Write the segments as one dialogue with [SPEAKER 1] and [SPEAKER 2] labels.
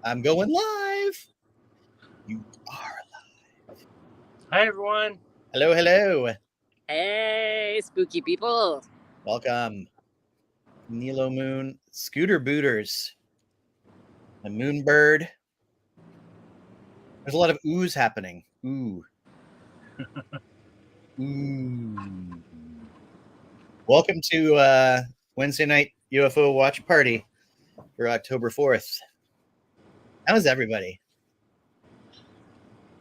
[SPEAKER 1] I'm going live. You are live.
[SPEAKER 2] Hi, everyone.
[SPEAKER 1] Hello, hello.
[SPEAKER 3] Hey, spooky people.
[SPEAKER 1] Welcome. Nilo Moon, Scooter Booters, the Moonbird. There's a lot of oohs happening. Ooh. Ooh. Welcome to Wednesday night UFO watch party for October 4th. How's everybody?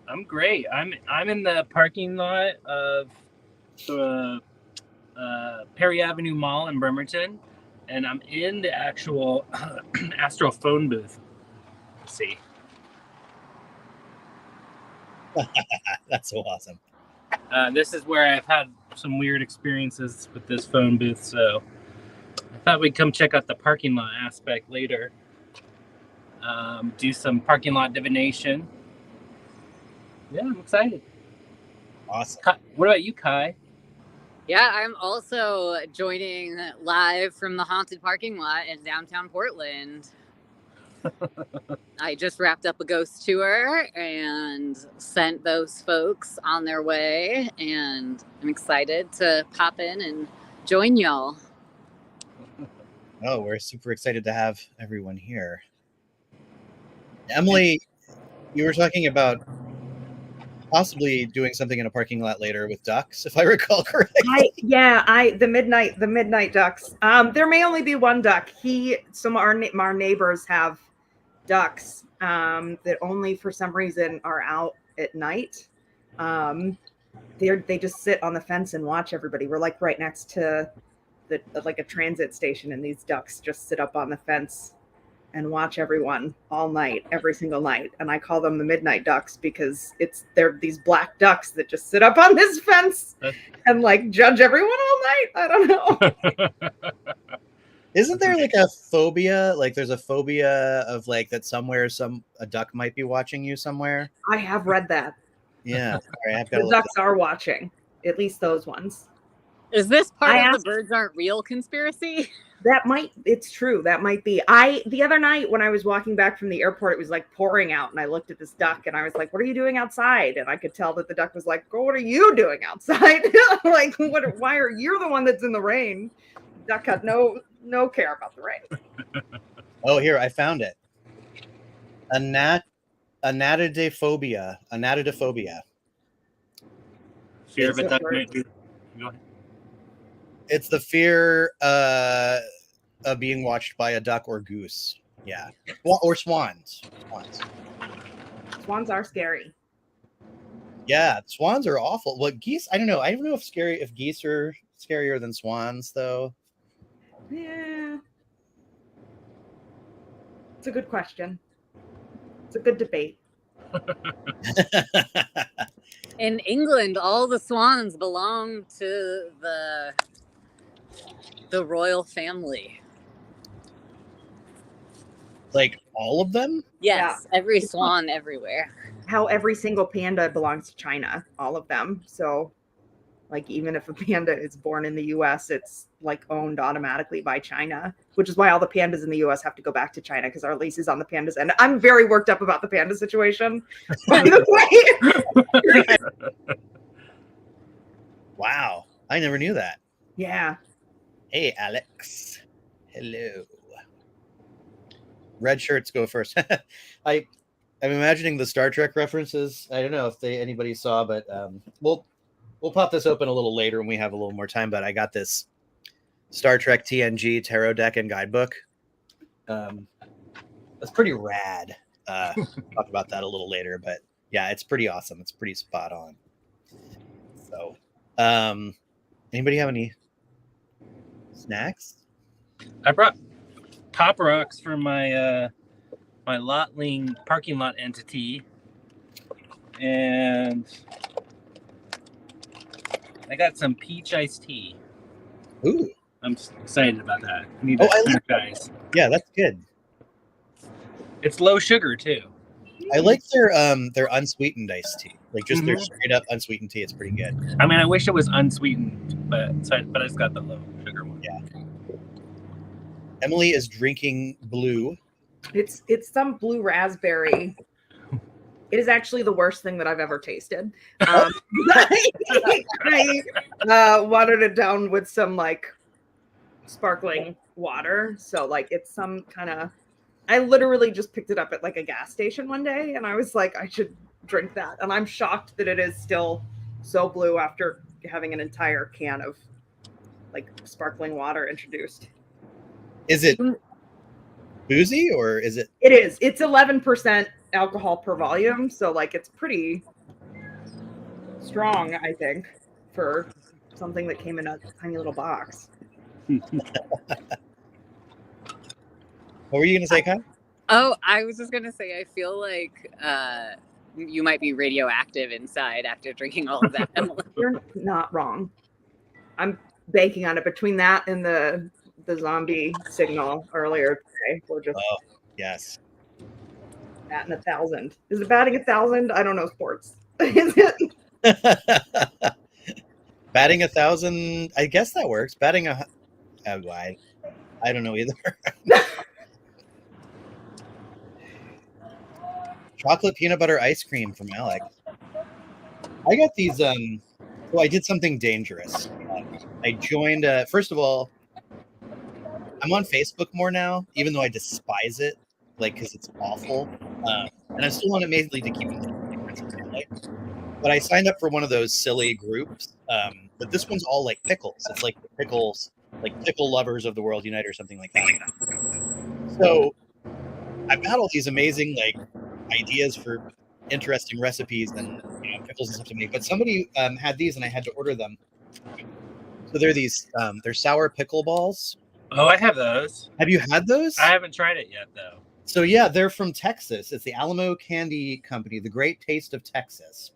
[SPEAKER 2] I'm great. I'm in the parking lot of the Perry Avenue Mall in Bremerton, and I'm in the actual Astro phone booth. Let's see.
[SPEAKER 1] That's so awesome.
[SPEAKER 2] This is where I've had some weird experiences with this phone booth, so I thought we'd come check out the parking lot aspect later. Do some parking lot divination. Yeah, I'm excited.
[SPEAKER 1] Awesome.
[SPEAKER 2] What about you, Kai?
[SPEAKER 3] Yeah, I'm also joining live from the haunted parking lot in downtown Portland. I just wrapped up a ghost tour and sent those folks on their way, and I'm excited to pop in and join y'all.
[SPEAKER 1] Oh, we're super excited to have everyone here. Emily, you were talking about possibly doing something in a parking lot later with ducks, if I recall correctly.
[SPEAKER 4] The midnight ducks. There may only be one duck. Some of our neighbors have ducks that only for some reason are out at night. They just sit on the fence and watch everybody. We're like right next to like a transit station, and these ducks just sit up on the fence and watch everyone all night, every single night. And I call them the midnight ducks because they're these black ducks that just sit up on this fence and like judge everyone all night. I don't know.
[SPEAKER 1] Isn't there like a phobia? Like there's a phobia of like that somewhere a duck might be watching you somewhere.
[SPEAKER 4] I have read that.
[SPEAKER 1] Yeah.
[SPEAKER 4] The ducks are watching, at least those ones.
[SPEAKER 3] Is this part of the birds aren't real conspiracy?
[SPEAKER 4] It's true. That might be. The other night when I was walking back from the airport, it was like pouring out, and I looked at this duck and I was like, what are you doing outside? And I could tell that the duck was like, oh, what are you doing outside? Like, why are you the one that's in the rain? Duck had no care about the rain.
[SPEAKER 1] Oh, here, I found it. Anatidophobia.
[SPEAKER 2] Fear of a duck. Go ahead.
[SPEAKER 1] It's the fear of being watched by a duck or goose. Yeah. Or swans.
[SPEAKER 4] Swans are scary.
[SPEAKER 1] Yeah, swans are awful. Well, geese, I don't know. I don't know if geese are scarier than swans, though.
[SPEAKER 4] Yeah. It's a good question. It's a good debate.
[SPEAKER 3] In England, all the swans belong to the royal family.
[SPEAKER 1] Like all of them?
[SPEAKER 3] Yes, yeah. Every swan everywhere.
[SPEAKER 4] How every single panda belongs to China, all of them. So like even if a panda is born in the US, it's like owned automatically by China, which is why all the pandas in the US have to go back to China because our lease is on the pandas. And I'm very worked up about the panda situation, by the way.
[SPEAKER 1] Wow. I never knew that.
[SPEAKER 4] Yeah.
[SPEAKER 1] Hey, Alex. Hello. Red shirts go first. I'm imagining the Star Trek references. I don't know if anybody saw, but we'll pop this open a little later when we have a little more time. But I got this Star Trek TNG tarot deck and guidebook. That's pretty rad. Talk about that a little later, but yeah, it's pretty awesome. It's pretty spot on. So, anybody have any snacks?
[SPEAKER 2] I brought Pop Rocks for my my Lotling parking lot entity, and I got some peach iced tea.
[SPEAKER 1] Ooh,
[SPEAKER 2] I'm excited about that. I need that, guys.
[SPEAKER 1] Yeah, that's good.
[SPEAKER 2] It's low sugar too.
[SPEAKER 1] I like their unsweetened iced tea, like just their straight up unsweetened tea. It's pretty good.
[SPEAKER 2] I mean, I wish it was unsweetened, but I just got the low sugar one.
[SPEAKER 1] Yeah. Emily is drinking blue.
[SPEAKER 4] It's some blue raspberry. It is actually the worst thing that I've ever tasted. I watered it down with some like sparkling water. So like it's some kind of, I literally just picked it up at like a gas station one day and I was like, I should drink that. And I'm shocked that it is still so blue after having an entire can of like sparkling water introduced.
[SPEAKER 1] Is it boozy or is it?
[SPEAKER 4] It is. It's 11% alcohol per volume. So like it's pretty strong, I think, for something that came in a tiny little box.
[SPEAKER 1] What were you going to say, Kai?
[SPEAKER 3] Oh, I was just gonna say, I feel like you might be radioactive inside after drinking all of that.
[SPEAKER 4] You're not wrong. I'm banking on it. Between that and the zombie signal earlier today, we're just
[SPEAKER 1] yes,
[SPEAKER 4] batting 1,000. Is it batting 1,000? I don't know sports. Is it?
[SPEAKER 1] Batting 1,000. I guess that works. Batting a. I don't know either. Chocolate peanut butter ice cream from Alex. I got these. Well, I did something dangerous. I joined. First of all, I'm on Facebook more now, even though I despise it, like because it's awful. And I'm still on it mainly to keep it. But I signed up for one of those silly groups. But this one's all like pickles. It's like the pickles, like pickle lovers of the world unite or something like that. So I've got all these amazing like ideas for interesting recipes and pickles and stuff to make. But somebody had these and I had to order them. So they're these they're sour pickle balls.
[SPEAKER 2] Oh, I have those.
[SPEAKER 1] Have you had those?
[SPEAKER 2] I haven't tried it yet though.
[SPEAKER 1] So yeah, they're from Texas. It's the Alamo Candy Company, the Great Taste of Texas.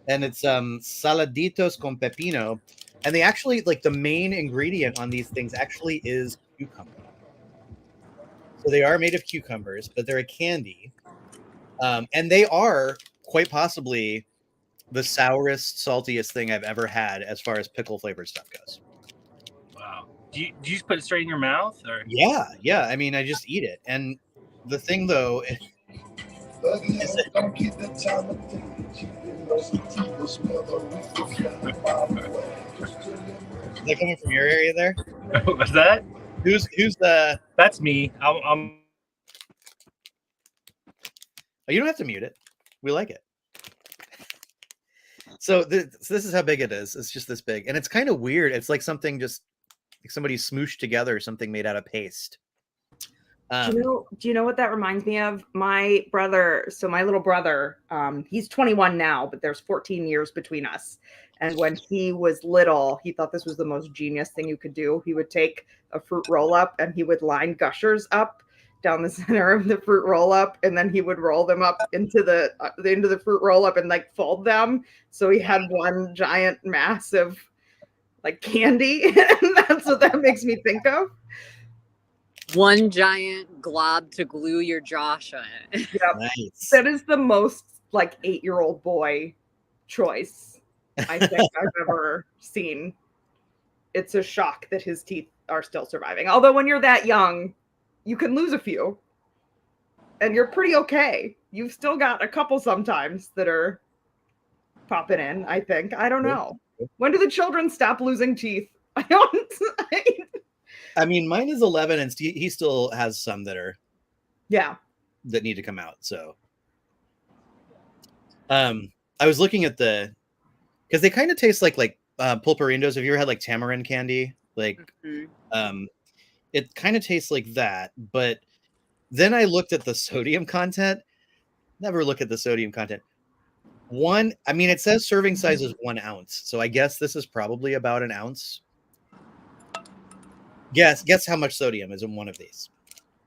[SPEAKER 1] And it's saladitos con pepino. And they actually, like, the main ingredient on these things actually is cucumber. So they are made of cucumbers, but they're a candy. And they are quite possibly the sourest, saltiest thing I've ever had as far as pickle flavored stuff goes.
[SPEAKER 2] Wow. Do you just put it straight in your mouth? Or?
[SPEAKER 1] Yeah. I mean, I just eat it. And the thing, though, is that is that coming from your area there?
[SPEAKER 2] What's that?
[SPEAKER 1] Who's the?
[SPEAKER 2] That's me. I'm.
[SPEAKER 1] Oh, you don't have to mute it. We like it. So this is how big it is. It's just this big, and it's kind of weird. It's like something just like somebody smooshed together something made out of paste.
[SPEAKER 4] Do you know what that reminds me of? My brother, so my little brother, he's 21 now, but there's 14 years between us. And when he was little, he thought this was the most genius thing you could do. He would take a fruit roll up and he would line gushers up down the center of the fruit roll up, and then he would roll them up into the fruit roll up and like fold them. So he had one giant massive like candy. And that's what that makes me think of.
[SPEAKER 3] One giant glob to glue your jaw shut.
[SPEAKER 4] Yep.
[SPEAKER 1] Nice.
[SPEAKER 4] That is the most like 8-year-old boy choice I think I've ever seen. It's a shock that his teeth are still surviving. Although when you're that young, you can lose a few and you're pretty okay. You've still got a couple sometimes that are popping in, I think. I don't know. When do the children stop losing teeth?
[SPEAKER 1] I mean, mine is 11 and he still has some that are that need to come out. So I was looking at because they kind of taste like pulparindos. Have you ever had like tamarind candy? Like it kind of tastes like that, but then I looked at the sodium content. Never look at the sodium content. It says serving size is 1 ounce. So I guess this is probably about an ounce. Guess how much sodium is in one of these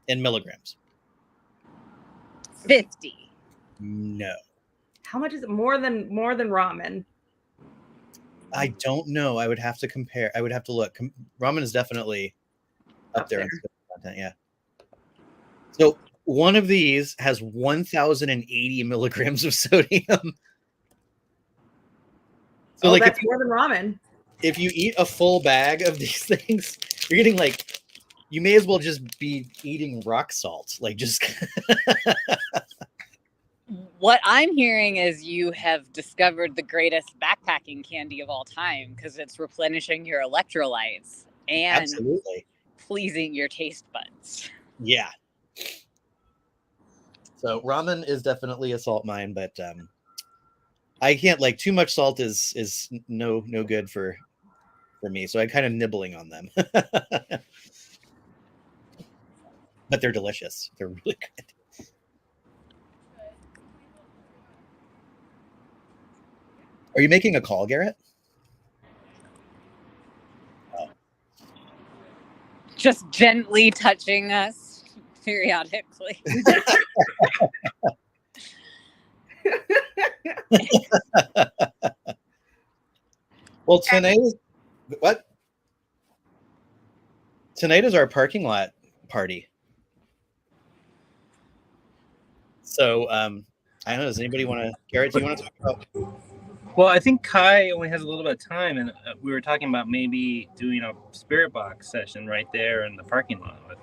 [SPEAKER 1] in milligrams?
[SPEAKER 3] 50.
[SPEAKER 1] No.
[SPEAKER 4] How much is it? More than ramen?
[SPEAKER 1] I don't know. I would have to compare. I would have to look. Ramen is definitely up there in content. Yeah. So one of these has 1,080 milligrams of sodium. So
[SPEAKER 4] that's more than ramen.
[SPEAKER 1] If you eat a full bag of these things, you're getting like You may as well just be eating rock salt. Like just
[SPEAKER 3] What I'm hearing is you have discovered the greatest backpacking candy of all time because it's replenishing your electrolytes and
[SPEAKER 1] absolutely
[SPEAKER 3] pleasing your taste buds.
[SPEAKER 1] yeah. So ramen is definitely a salt mine, but I can't like too much salt is no good for me. So I kind of nibbling on them. But they're delicious. They're really good. Are you making a call, Garrett? Oh.
[SPEAKER 3] Just gently touching us periodically.
[SPEAKER 1] Well, tonight is our parking lot party. So I don't know. Does anybody want to? Garrett, do you want to talk about?
[SPEAKER 2] Well, I think Kai only has a little bit of time, and we were talking about maybe doing a spirit box session right there in the parking lot.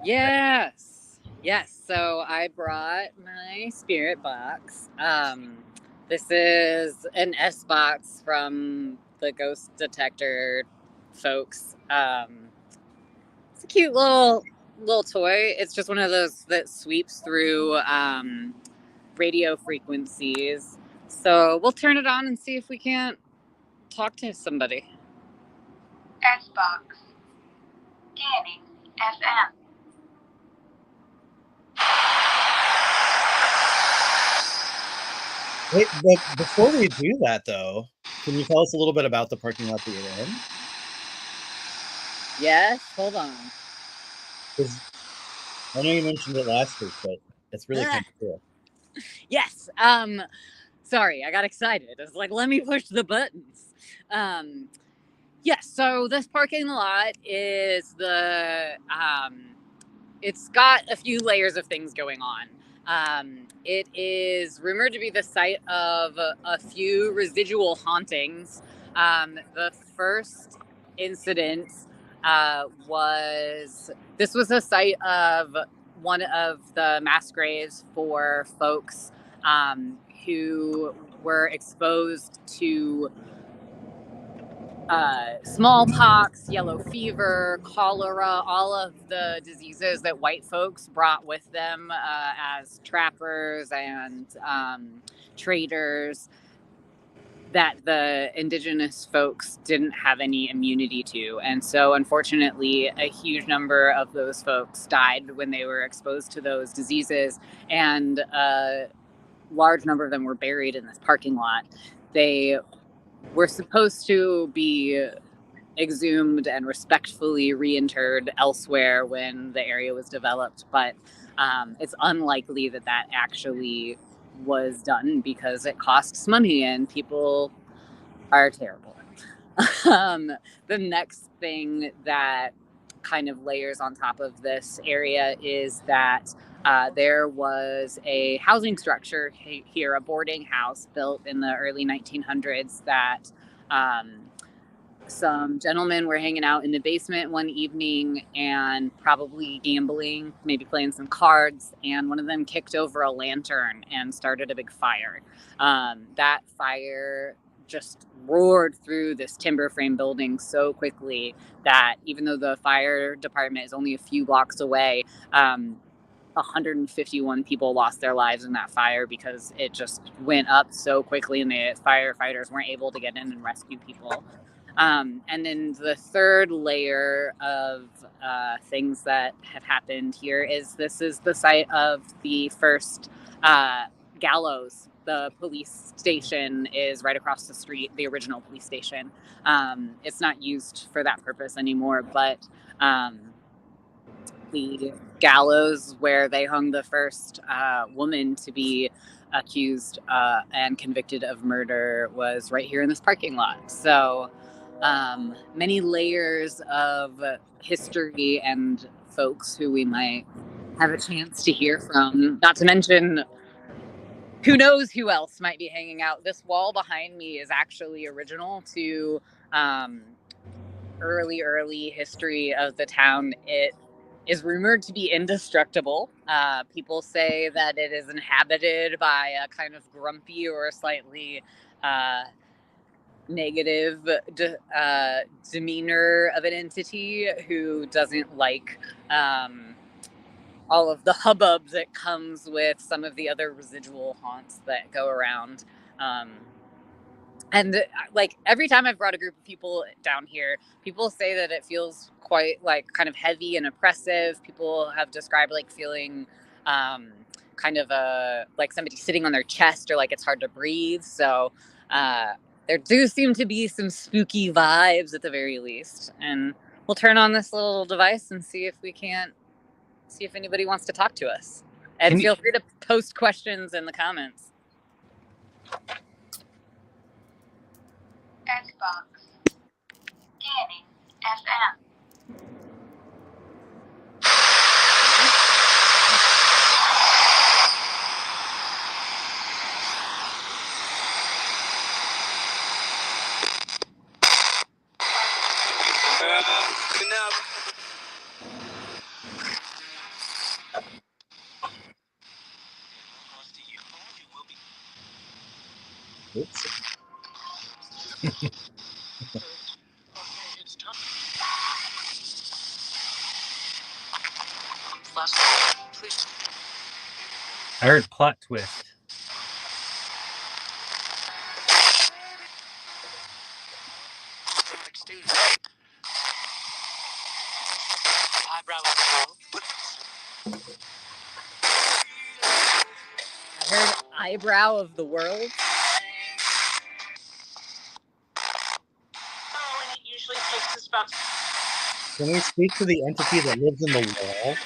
[SPEAKER 3] Yes. So I brought my spirit box. This is an S box from the ghost detector folks. It's a cute little toy. It's just one of those that sweeps through radio frequencies. So we'll turn it on and see if we can't talk to somebody.
[SPEAKER 5] S box. Scanning FM.
[SPEAKER 1] Wait, but before we do that, though, can you tell us a little bit about the parking lot that you're in?
[SPEAKER 3] Yes, hold on.
[SPEAKER 1] I know you mentioned it last week, but it's really kind of cool.
[SPEAKER 3] Yes. Sorry, I got excited. I was like, let me push the buttons. Yes, so this parking lot is it's got a few layers of things going on. It is rumored to be the site of a few residual hauntings. The first incident was a site of one of the mass graves for folks who were exposed to smallpox, yellow fever, cholera, all of the diseases that white folks brought with them as trappers and traders that the indigenous folks didn't have any immunity to. And so unfortunately, a huge number of those folks died when they were exposed to those diseases, and a large number of them were buried in this parking lot. They were supposed to be exhumed and respectfully reinterred elsewhere when the area was developed, but it's unlikely that actually was done because it costs money and people are terrible. The next thing that kind of layers on top of this area is that there was a housing structure here, a boarding house built in the early 1900s that some gentlemen were hanging out in the basement one evening and probably gambling, maybe playing some cards, and one of them kicked over a lantern and started a big fire. That fire just roared through this timber frame building so quickly that even though the fire department is only a few blocks away, 151 people lost their lives in that fire because it just went up so quickly and the firefighters weren't able to get in and rescue people. And then the third layer of things that have happened here is this is the site of the first gallows. The police station is right across the street, the original police station. It's not used for that purpose anymore, but the gallows where they hung the first woman to be accused and convicted of murder was right here in this parking lot. So many layers of history and folks who we might have a chance to hear from, not to mention who knows who else might be hanging out. This wall behind me is actually original to early history of the town. It is rumored to be indestructible. People say that it is inhabited by a kind of grumpy or slightly negative demeanor of an entity who doesn't like all of the hubbub that comes with some of the other residual haunts that go around. And like every time I've brought a group of people down here, people say that it feels quite like kind of heavy and oppressive. People have described like feeling kind of like somebody sitting on their chest, or like it's hard to breathe. So there do seem to be some spooky vibes at the very least. And we'll turn on this little device and see if anybody wants to talk to us. And feel free to post questions in the comments.
[SPEAKER 5] Xbox. Scanning FM.
[SPEAKER 1] Oops.
[SPEAKER 2] I heard plot twist.
[SPEAKER 3] I heard eyebrow of the world.
[SPEAKER 1] Can we speak to the entity that lives in the wall?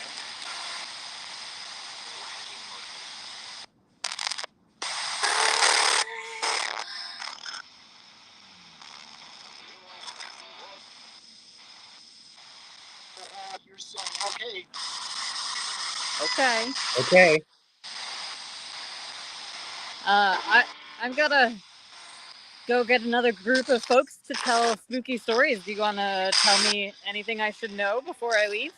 [SPEAKER 3] Okay.
[SPEAKER 1] Okay.
[SPEAKER 3] I'm gonna go get another group of folks to tell spooky stories. Do you want to tell me anything I should know before I leave?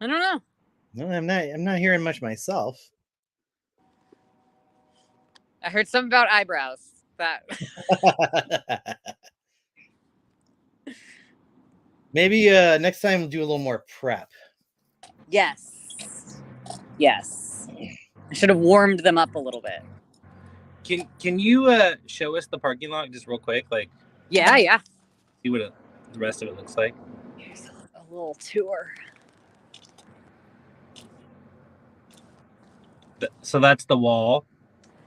[SPEAKER 3] I don't know.
[SPEAKER 1] No, I'm not hearing much myself.
[SPEAKER 3] I heard something about eyebrows. That
[SPEAKER 1] Maybe next time we'll do a little more prep.
[SPEAKER 3] Yes. I should have warmed them up a little bit.
[SPEAKER 2] Can you show us the parking lot just real quick? Like,
[SPEAKER 3] Yeah.
[SPEAKER 2] see what the rest of it looks like.
[SPEAKER 3] Here's a little tour.
[SPEAKER 2] So that's the wall.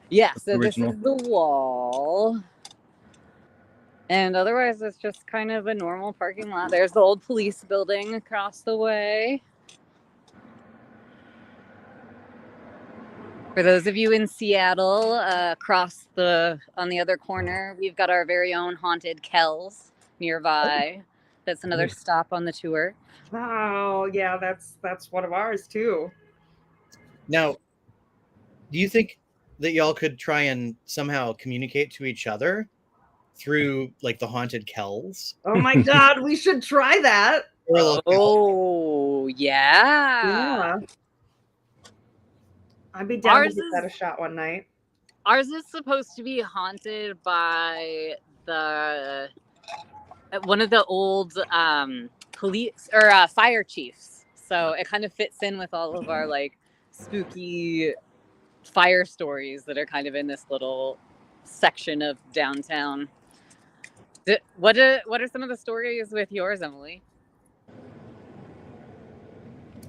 [SPEAKER 3] Yeah, so
[SPEAKER 2] Original.
[SPEAKER 3] this is the wall. And otherwise, it's just kind of a normal parking lot. There's the old police building across the way. For those of you in Seattle, on the other corner, we've got our very own haunted Kells nearby. That's another stop on the tour.
[SPEAKER 4] Oh, yeah, that's one of ours too.
[SPEAKER 1] Now, do you think that y'all could try and somehow communicate to each other through like the haunted Kells?
[SPEAKER 4] Oh my God, we should try that.
[SPEAKER 3] Oh, yeah.
[SPEAKER 4] I'd be down
[SPEAKER 3] Ours
[SPEAKER 4] to give that a shot one night.
[SPEAKER 3] Ours is supposed to be haunted by one of the old police or fire chiefs. So it kind of fits in with all of our like spooky fire stories that are kind of in this little section of downtown. What are some of the stories with yours, Emily?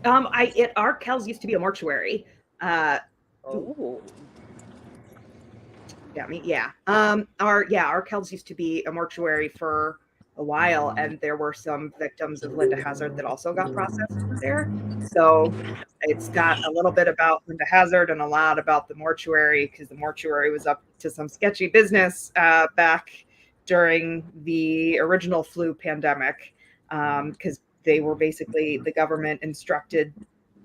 [SPEAKER 4] Our Kells used to be a mortuary.
[SPEAKER 3] Oh.
[SPEAKER 4] Got me. Yeah. Our Kells used to be a mortuary for a while, and there were some victims of Linda Hazard that also got processed there. So it's got a little bit about Linda Hazard and a lot about the mortuary, because the mortuary was up to some sketchy business back during the original flu pandemic, because they were basically, the government instructed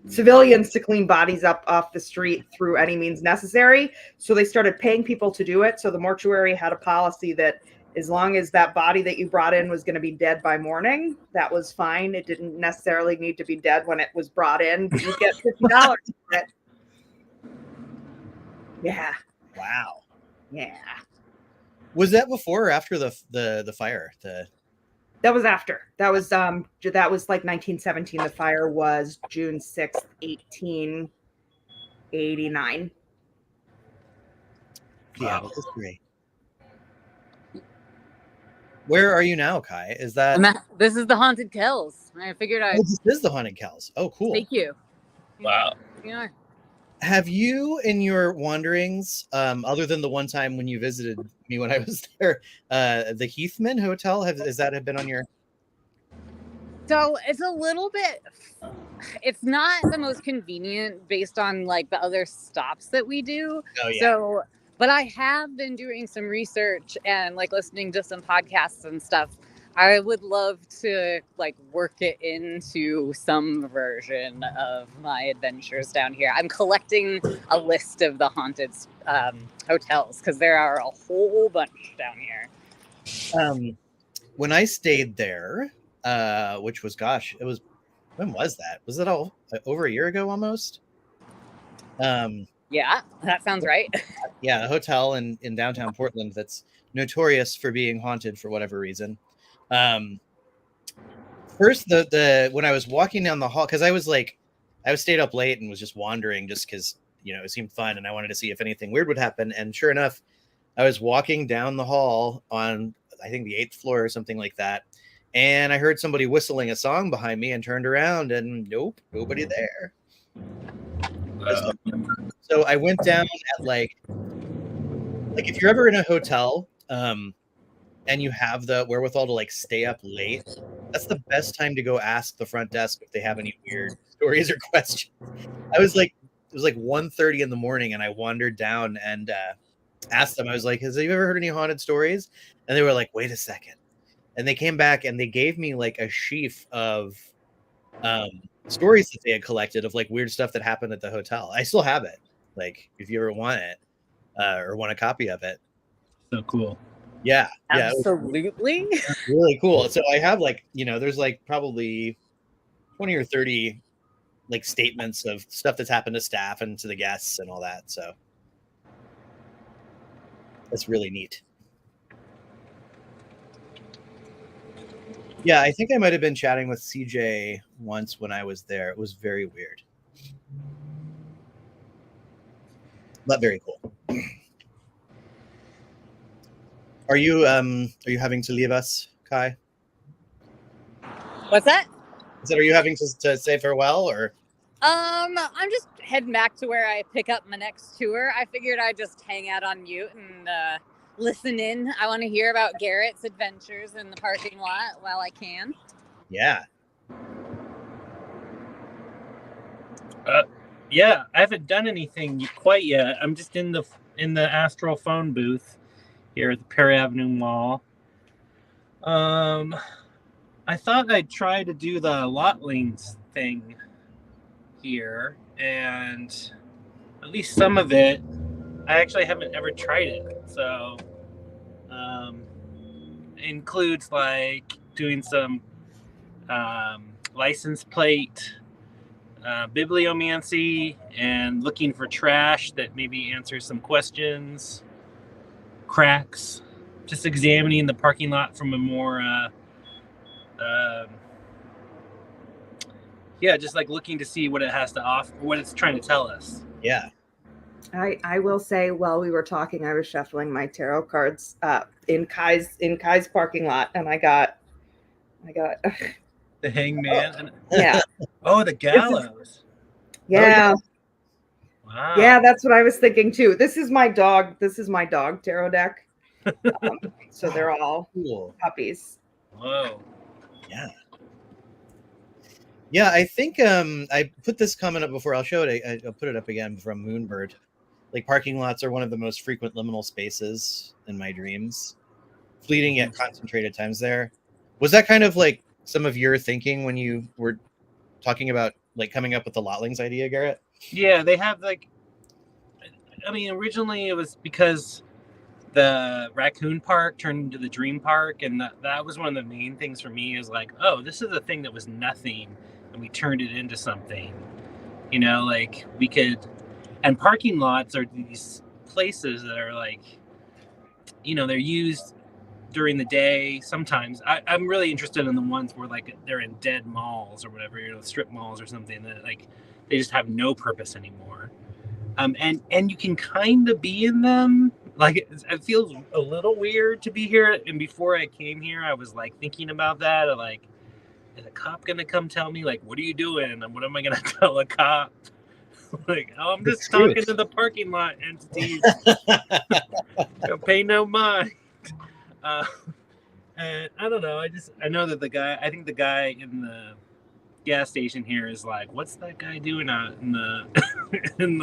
[SPEAKER 4] civilians to clean bodies up off the street through any means necessary. So they started paying people to do it. So the mortuary had a policy that as long as that body that you brought in was going to be dead by morning, that was fine. It didn't necessarily need to be dead when it was brought in, but you get $50 for it. Yeah.
[SPEAKER 1] Wow.
[SPEAKER 4] Yeah.
[SPEAKER 1] Was that before or after the fire?
[SPEAKER 4] That was after. That was like 1917. The fire was June 6th, 1889.
[SPEAKER 1] Yeah, history. Where are you now, Kai? Is that
[SPEAKER 3] This is the Haunted Kells. I figured
[SPEAKER 1] Oh, this is the Haunted Kells. Oh, cool.
[SPEAKER 3] Take you.
[SPEAKER 2] Wow.
[SPEAKER 3] Yeah.
[SPEAKER 1] Have you, in your wanderings, other than the one time when you visited me when I was there, the Heathman Hotel, has that been on your?
[SPEAKER 3] So it's a little bit, it's not the most convenient based on like the other stops that we do.
[SPEAKER 1] Oh yeah.
[SPEAKER 3] So, but I have been doing some research and like listening to some podcasts and stuff. I would love to like work it into some version of my adventures down here. I'm collecting a list of the haunted hotels because there are a whole bunch down here.
[SPEAKER 1] When I stayed there, which was, gosh, it was, when was that? Was it all over a year ago almost?
[SPEAKER 3] Yeah, that sounds right.
[SPEAKER 1] Yeah, a hotel in downtown Portland that's notorious for being haunted for whatever reason. First, the when I was walking down the hall, because I was stayed up late and was just wandering just because, it seemed fun and I wanted to see if anything weird would happen. And sure enough, I was walking down the hall on, I think, the 8th floor or something like that. And I heard somebody whistling a song behind me and turned around and nope, nobody there. So I went down at like if you're ever in a hotel, and you have the wherewithal to like stay up late, that's the best time to go ask the front desk if they have any weird stories or questions. It was like 1:30 in the morning and I wandered down and asked them, I was like, have you ever heard any haunted stories? And they were like, wait a second. And they came back and they gave me like a sheaf of stories that they had collected of like weird stuff that happened at the hotel. I still have it. Like if you ever want it or want a copy of it.
[SPEAKER 2] So cool.
[SPEAKER 1] Yeah.
[SPEAKER 3] Absolutely.
[SPEAKER 1] Really cool. So I have like, there's like probably 20 or 30 like statements of stuff that's happened to staff and to the guests and all that. So that's really neat. Yeah, I think I might have been chatting with CJ once when I was there. It was very weird. But very cool. Are you having to leave us, Kai?
[SPEAKER 3] What's that?
[SPEAKER 1] Are you having to say farewell or?
[SPEAKER 3] I'm just heading back to where I pick up my next tour. I figured I'd just hang out on mute and listen in. I want to hear about Garrett's adventures in the parking lot while I can.
[SPEAKER 1] Yeah.
[SPEAKER 2] Yeah, I haven't done anything quite yet. I'm just in the Astral phone booth here at the Perry Avenue Mall. I thought I'd try to do the lot lanes thing here, and at least some of it, I actually haven't ever tried it. So, includes like doing some license plate bibliomancy and looking for trash that maybe answers some questions, cracks, just examining the parking lot from a more just like looking to see what it has to offer, what it's trying to tell us.
[SPEAKER 1] Yeah.
[SPEAKER 4] I will say, while we were talking, I was shuffling my tarot cards in Kai's parking lot, and I got
[SPEAKER 2] The hangman.
[SPEAKER 4] yeah.
[SPEAKER 2] Oh, the gallows.
[SPEAKER 4] Yeah.
[SPEAKER 2] Wow.
[SPEAKER 4] Yeah, that's what I was thinking too. This is my dog tarot deck. So they're all
[SPEAKER 1] cool
[SPEAKER 4] puppies.
[SPEAKER 2] Whoa.
[SPEAKER 1] Yeah. Yeah, I think I put this comment up before. I'll show it. I'll put it up again from Moonbird. Like, parking lots are one of the most frequent liminal spaces in my dreams. Fleeting yet concentrated times there. Was that kind of like some of your thinking when you were talking about like coming up with the Lotlings idea, Garrett?
[SPEAKER 2] Yeah, they have like, I mean, originally it was because the raccoon park turned into the dream park, and that was one of the main things for me, is like, oh, this is a thing that was nothing and we turned it into something, you know, like we could. And parking lots are these places that are like, you know, they're used during the day sometimes. I'm really interested in the ones where like they're in dead malls or whatever, you know, strip malls or something, that like they just have no purpose anymore. And you can kind of be in them. Like, it feels a little weird to be here. And before I came here, I was like thinking about that. Like, is a cop gonna come tell me, like, what are you doing? And what am I gonna tell a cop? Like, oh, I'm just talking to the parking lot entities. Don't pay no mind. And I don't know. I know that I think the guy in the gas station here is like, what's that guy doing out in the in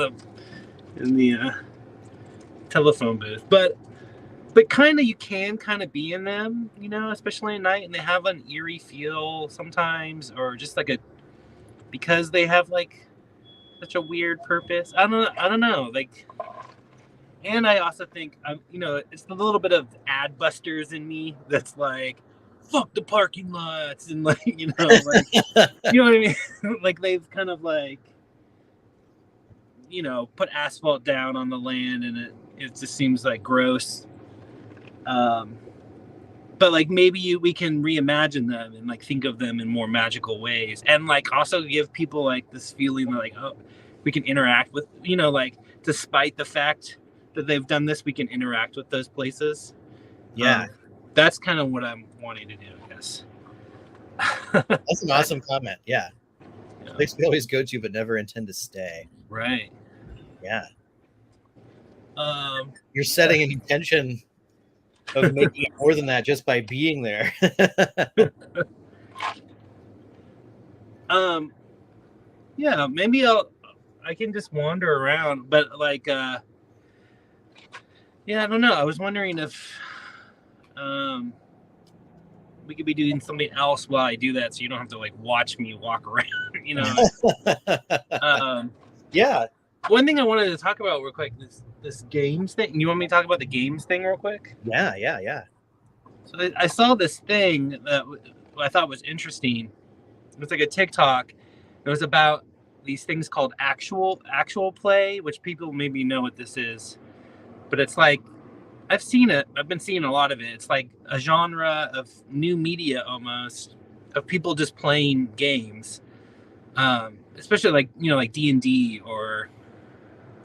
[SPEAKER 2] the telephone booth? But kind of, you can kind of be in them, you know, especially at night, and they have an eerie feel sometimes, or just like because they have like such a weird purpose. I don't know. Like, and I also think, you know, it's a little bit of ad busters in me that's like, fuck the parking lots, and like, you know, like, you know what I mean? Like, they've kind of like, you know, put asphalt down on the land, and it just seems like gross. But like, maybe we can reimagine them and like think of them in more magical ways, and like also give people like this feeling like, oh, we can interact with, you know, like, despite the fact that they've done this, we can interact with those places.
[SPEAKER 1] Yeah.
[SPEAKER 2] That's kind of what I'm wanting to do, I guess.
[SPEAKER 1] That's an awesome comment. Yeah. Place we always go to but never intend to stay.
[SPEAKER 2] Right.
[SPEAKER 1] Yeah. You're setting an intention of making it more than that just by being there.
[SPEAKER 2] Yeah, maybe I can just wander around, but like, yeah, I don't know. I was wondering if we could be doing something else while I do that, so you don't have to like watch me walk around, you know.
[SPEAKER 1] Yeah.
[SPEAKER 2] One thing I wanted to talk about real quick, this games thing. You want me to talk about the games thing real quick?
[SPEAKER 1] Yeah.
[SPEAKER 2] So I saw this thing that I thought was interesting. It was like a TikTok. It was about these things called actual play, which people maybe know what this is. But it's like, I've seen it. I've been seeing a lot of it. It's like a genre of new media almost, of people just playing games. Especially like, you know, like D&D,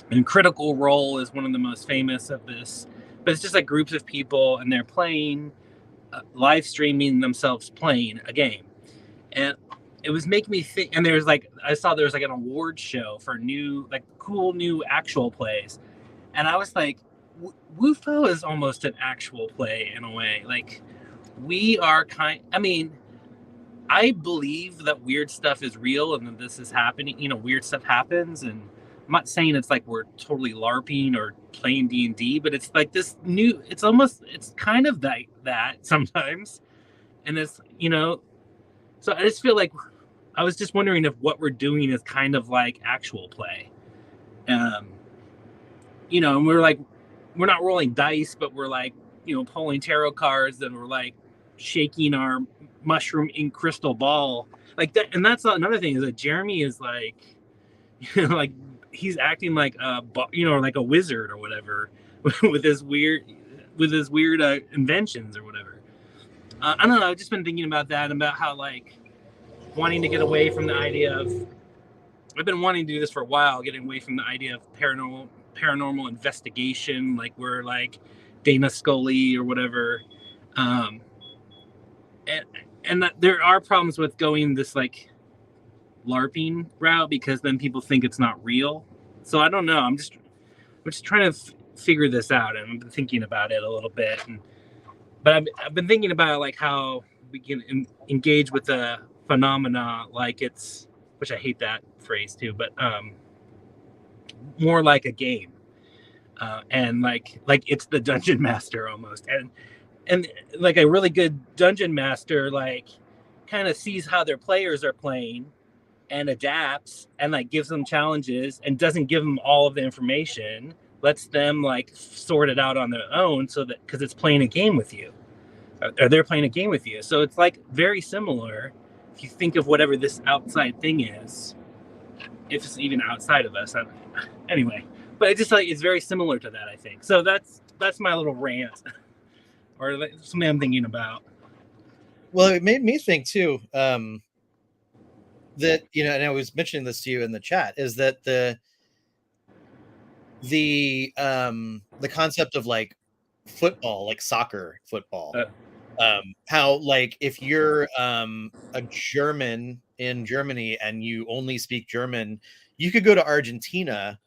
[SPEAKER 2] and Critical Role is one of the most famous of this. But it's just like groups of people, and they're playing, live streaming themselves playing a game. And it was making me think, and there's like, I saw there was like an award show for new, like, cool new actual plays. And I was like, WUFO is almost an actual play in a way. Like, we are I mean, I believe that weird stuff is real and that this is happening, you know, weird stuff happens. And I'm not saying it's like we're totally LARPing or playing D&D, but it's like this new, it's kind of like that sometimes. And it's, you know, so I just feel like, I was just wondering if what we're doing is kind of like actual play. You know, and we're not rolling dice, but we're like, you know, pulling tarot cards, and we're like shaking our mushroom ink crystal ball like that. And that's another thing, is that Jeremy is like, you know, like, he's acting like you know, like a wizard or whatever with his weird inventions or whatever. I don't know. I've just been thinking about that, about how, like, wanting to get away from the idea of, I've been wanting to do this for a while, getting away from the idea of paranormal investigation, like we're like Dana Scully or whatever. And that there are problems with going this like LARPing route, because then people think it's not real. So I don't know. I'm just trying to figure this out, and I've been thinking about it a little bit. But I've been thinking about like how we can engage with a phenomena like it's, which I hate that phrase too, but more like a game, and like it's the dungeon master almost, and like a really good dungeon master like kind of sees how their players are playing and adapts and like gives them challenges and doesn't give them all of the information, lets them like sort it out on their own, so that because it's playing a game with you, or they're playing a game with you. So it's like very similar if you think of whatever this outside thing is, if it's even outside of us. Anyway, but it just like it's very similar to that, I think. So that's my little rant, or like something I'm thinking about.
[SPEAKER 1] Well, it made me think too, that, you know, and I was mentioning this to you in the chat, is that the concept of like football, like soccer football, how like if you're a German in Germany and you only speak German, you could go to Argentina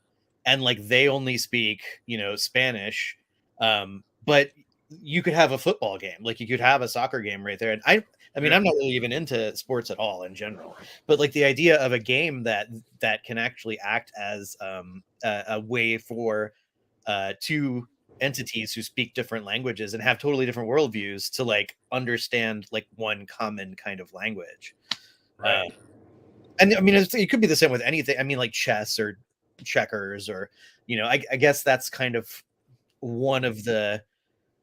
[SPEAKER 1] and like they only speak, you know, Spanish, but you could have a football game, like you could have a soccer game right there. And I mean, I'm not really even into sports at all in general, but like the idea of a game that can actually act as a way for two entities who speak different languages and have totally different worldviews to like understand like one common kind of language.
[SPEAKER 2] Right.
[SPEAKER 1] And I mean, it could be the same with anything. I mean, like chess or checkers, or, you know, I guess that's kind of one of the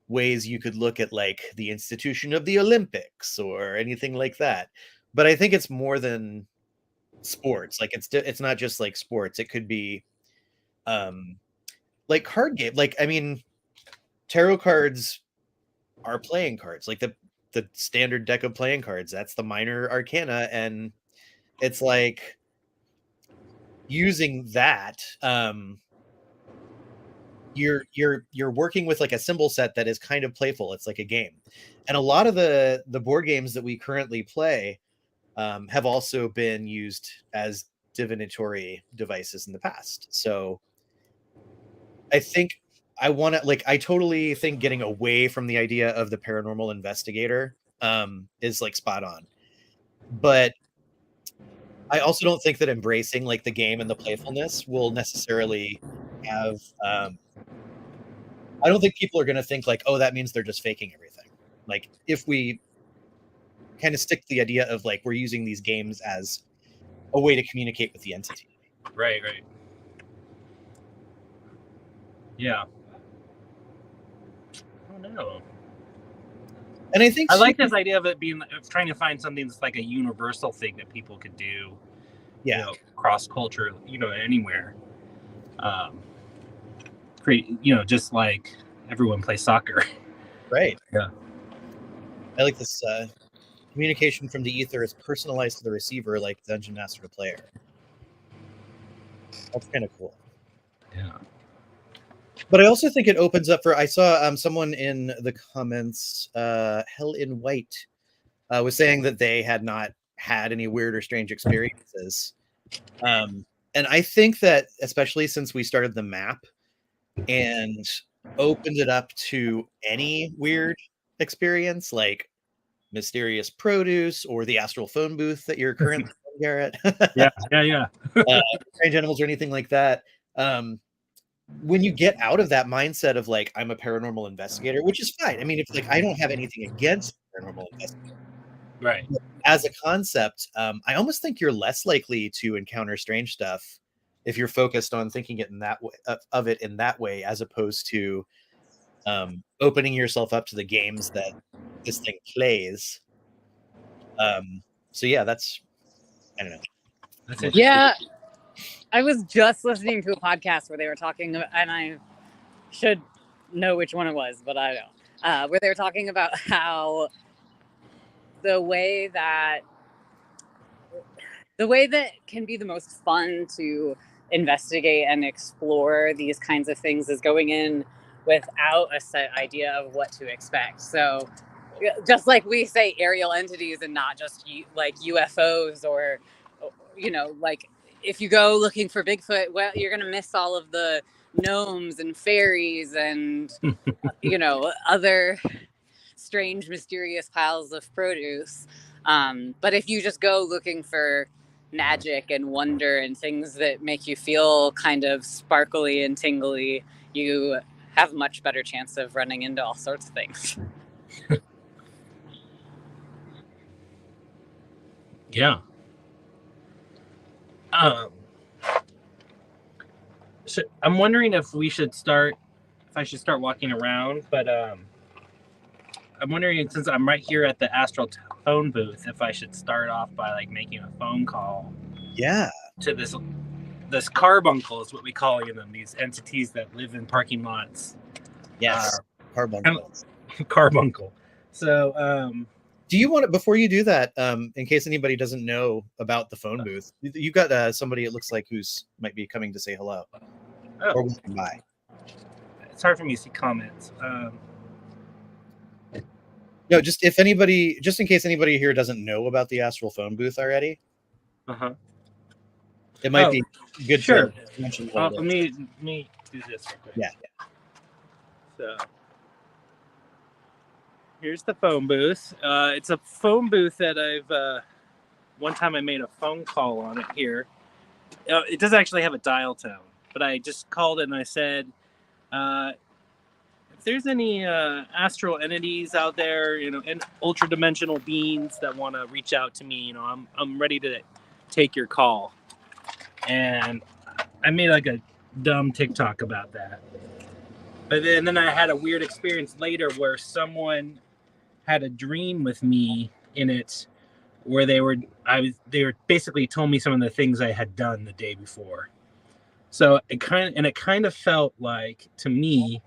[SPEAKER 1] ways you could look at like the institution of the Olympics or anything like that. But I think it's more than sports. Like it's not just like sports. It could be like card game. Like, I mean, tarot cards are playing cards. Like the standard deck of playing cards, that's the minor arcana, and it's like using that, you're working with like a symbol set that is kind of playful. It's like a game. And a lot of the board games that we currently play have also been used as divinatory devices in the past. So I think I totally think getting away from the idea of the paranormal investigator is like spot on. But I also don't think that embracing like the game and the playfulness will necessarily have I don't think people are going to think like, oh, that means they're just faking everything. Like if we kind of stick to the idea of like we're using these games as a way to communicate with the entity.
[SPEAKER 2] Right. Yeah. I don't know.
[SPEAKER 1] And I think
[SPEAKER 2] I like this idea of it being of trying to find something that's like a universal thing that people could do.
[SPEAKER 1] Yeah.
[SPEAKER 2] You know, cross culture, you know, anywhere. Create, you know, just like everyone plays soccer.
[SPEAKER 1] Right.
[SPEAKER 2] Yeah.
[SPEAKER 1] I like this communication from the ether is personalized to the receiver, like dungeon master to player. That's kind of cool.
[SPEAKER 2] Yeah.
[SPEAKER 1] But I also think it opens up for, I saw someone in the comments, Hell in White, was saying that they had not had any weird or strange experiences. And I think that especially since we started the map and opened it up to any weird experience, like mysterious produce or the astral phone booth that you're currently in, Garrett.
[SPEAKER 2] Yeah.
[SPEAKER 1] Strange animals or anything like that. When you get out of that mindset of like, I'm a paranormal investigator, which is fine. I mean, if like, I don't have anything against paranormal investigator.
[SPEAKER 2] Right.
[SPEAKER 1] But as a concept, I almost think you're less likely to encounter strange stuff if you're focused on thinking it in that way, of it in that way, as opposed to opening yourself up to the games that this thing plays. So yeah, that's, I don't know.
[SPEAKER 2] That's interesting.
[SPEAKER 3] Yeah, I was just listening to a podcast where they were talking, and I should know which one it was, but I don't. Where they were talking about how the way that can be the most fun to investigate and explore these kinds of things is going in without a set idea of what to expect. So just like we say aerial entities and not just like UFOs, or, you know, like if you go looking for Bigfoot, well, you're going to miss all of the gnomes and fairies and, you know, other strange, mysterious piles of produce. But if you just go looking for magic and wonder and things that make you feel kind of sparkly and tingly, you have a much better chance of running into all sorts of things.
[SPEAKER 2] Yeah. So I'm wondering if I should start walking around, but I'm wondering, since I'm right here at the Astral phone booth, if I should start off by like making a phone call.
[SPEAKER 1] Yeah.
[SPEAKER 2] To this carbuncle is what we call them, these entities that live in parking lots.
[SPEAKER 1] Yes. Carbuncle.
[SPEAKER 2] Carbuncle. So
[SPEAKER 1] do you want to, before you do that, in case anybody doesn't know about the phone booth, you got somebody it looks like might be coming to say hello or walking by.
[SPEAKER 2] It's hard for me to see comments.
[SPEAKER 1] No, just in case anybody here doesn't know about the Astral phone booth already. It might be good to mention.
[SPEAKER 2] Let me do this real quick.
[SPEAKER 1] Yeah.
[SPEAKER 2] So here's the phone booth. It's a phone booth that I've one time I made a phone call on it here. It doesn't actually have a dial tone, but I just called it and I said, if there's any astral entities out there, and ultra dimensional beings that want to reach out to me, I'm ready to take your call. And I made like a dumb TikTok about that. But then I had a weird experience later where someone had a dream with me in it, where they were basically told me some of the things I had done the day before. So it kind of felt like, to me,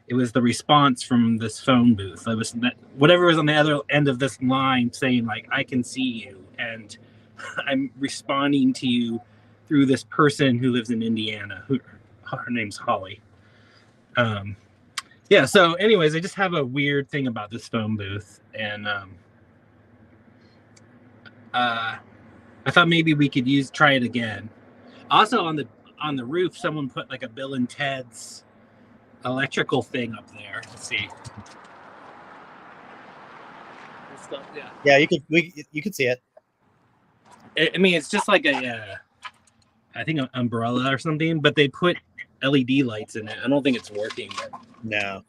[SPEAKER 2] it was the response from this phone booth. It was whatever was on the other end of this line saying like, I can see you and I'm responding to you through this person who lives in Indiana. Her name's Holly. Yeah. So, anyways, I just have a weird thing about this phone booth, and I thought maybe we could try it again. Also, on the roof, someone put like a Bill and Ted's electrical thing up there. Let's see. Stuff, yeah.
[SPEAKER 1] Yeah, you could see it.
[SPEAKER 2] I mean, it's just like I think an umbrella or something, but they put LED lights in it. I don't think it's working.
[SPEAKER 1] No.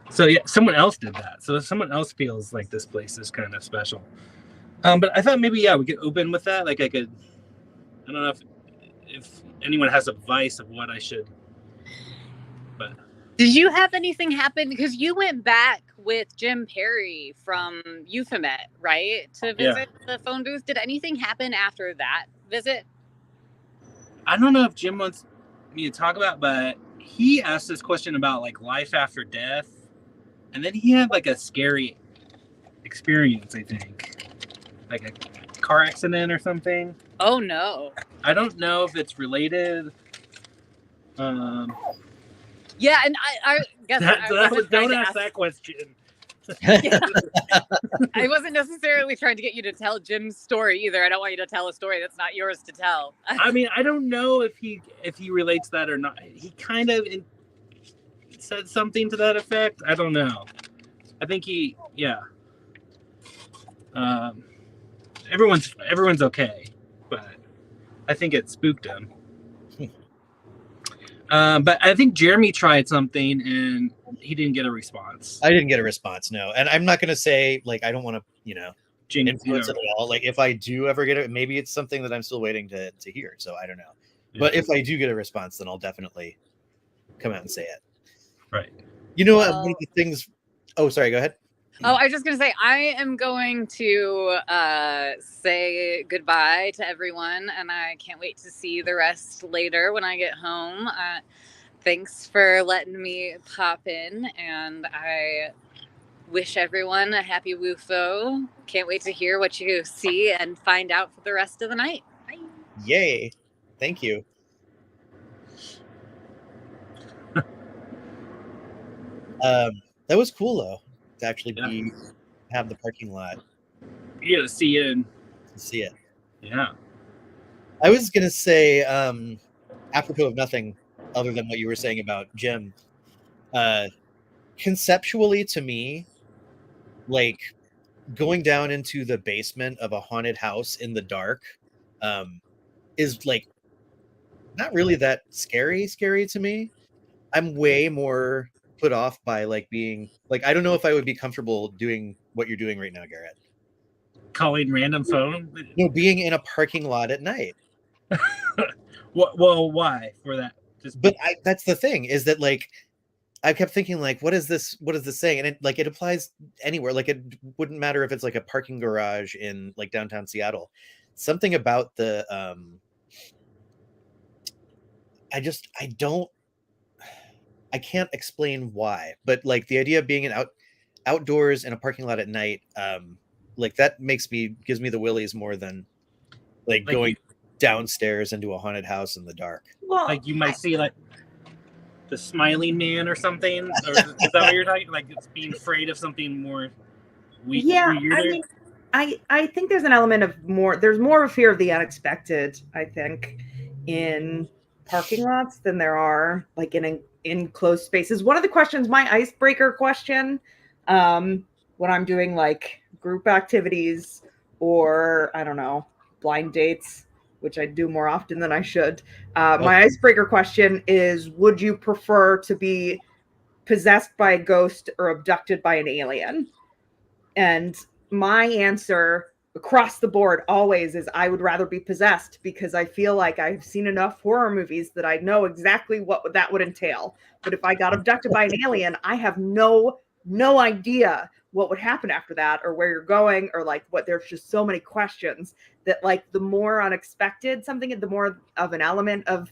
[SPEAKER 2] So yeah, someone else did that. So someone else feels like this place is kind of special. But I thought maybe we could open with that. Like I don't know if anyone has advice of what I should. But
[SPEAKER 3] did you have anything happen? Because you went back with Jim Perry from Euphomet, right, to visit the phone booth. Did anything happen after that visit?
[SPEAKER 2] I don't know if Jim wants me to talk about, but he asked this question about like life after death, and then he had like a scary experience, I think, like a car accident or something.
[SPEAKER 3] Oh no!
[SPEAKER 2] I don't know if it's related.
[SPEAKER 3] Yeah, and I guess
[SPEAKER 2] don't ask that question.
[SPEAKER 3] I wasn't necessarily trying to get you to tell Jim's story either. I don't want you to tell a story that's not yours to tell.
[SPEAKER 2] I mean, I don't know if he relates that or not. He kind of said something to that effect. I don't know. I think everyone's okay, but I think it spooked him. But I think Jeremy tried something and he didn't get a response.
[SPEAKER 1] I didn't get a response, no. And I'm not going to say, like, I don't want to, influence it at all. Like, if I do ever get it, maybe it's something that I'm still waiting to hear. So I don't know. Yeah. But if I do get a response, then I'll definitely come out and say it.
[SPEAKER 2] Right.
[SPEAKER 1] You know what? One of the things. Oh, sorry. Go ahead.
[SPEAKER 3] Oh, I was just going to say, I am going to say goodbye to everyone, and I can't wait to see the rest later when I get home. Thanks for letting me pop in, and I wish everyone a happy WUFO. Can't wait to hear what you see and find out for the rest of the night. Bye.
[SPEAKER 1] Yay. Thank you. That was cool, though. To actually have the parking lot.
[SPEAKER 2] You gotta see it.
[SPEAKER 1] See it.
[SPEAKER 2] Yeah.
[SPEAKER 1] I was gonna say, apropos of nothing other than what you were saying about Jim. conceptually, to me, like going down into the basement of a haunted house in the dark is like not really that scary to me. I'm way more put off by like being like, I don't know if I would be comfortable doing what you're doing right now, Garrett.
[SPEAKER 2] Calling random phone.
[SPEAKER 1] No, being in a parking lot at night.
[SPEAKER 2] Well, why for that?
[SPEAKER 1] But that's the thing, is that like I kept thinking like, what is this saying? And it applies anywhere. Like it wouldn't matter if it's like a parking garage in like downtown Seattle. Something about the I can't explain why, but like the idea of being outdoors in a parking lot at night, like that gives me the willies more than like going downstairs into a haunted house in the dark.
[SPEAKER 4] Well,
[SPEAKER 2] like you might see like the smiling man or something, or is that what you're talking? Like it's being afraid of something more weirder?
[SPEAKER 4] I mean, I think there's an element of there's more of a fear of the unexpected, I think, in parking lots than there are like in closed spaces. One of the questions, my icebreaker question, when I'm doing like group activities or I don't know, blind dates, which I do more often than I should. My icebreaker question is, would you prefer to be possessed by a ghost or abducted by an alien? And my answer across the board always is I would rather be possessed, because I feel like I've seen enough horror movies that I know exactly what that would entail. But if I got abducted by an alien, I have no idea what would happen after that, or where you're going, or like what. There's just so many questions that like the more unexpected something, the more of an element of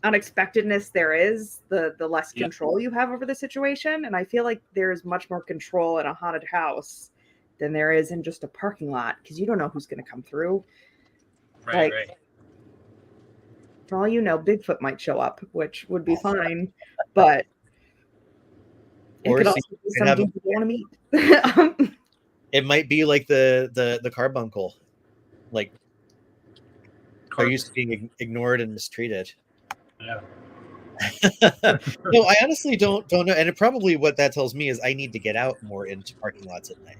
[SPEAKER 4] unexpectedness there is, the less control you have over the situation. And I feel like there's much more control in a haunted house than there is in just a parking lot, because you don't know who's going to come through.
[SPEAKER 2] Right.
[SPEAKER 4] For all you know, Bigfoot might show up, which would be fine, but it could also be some dude you want to meet.
[SPEAKER 1] It might be like the carbuncle, like are used to being ignored and mistreated.
[SPEAKER 2] Yeah.
[SPEAKER 1] No, I honestly don't know, and it probably what that tells me is I need to get out more into parking lots at night,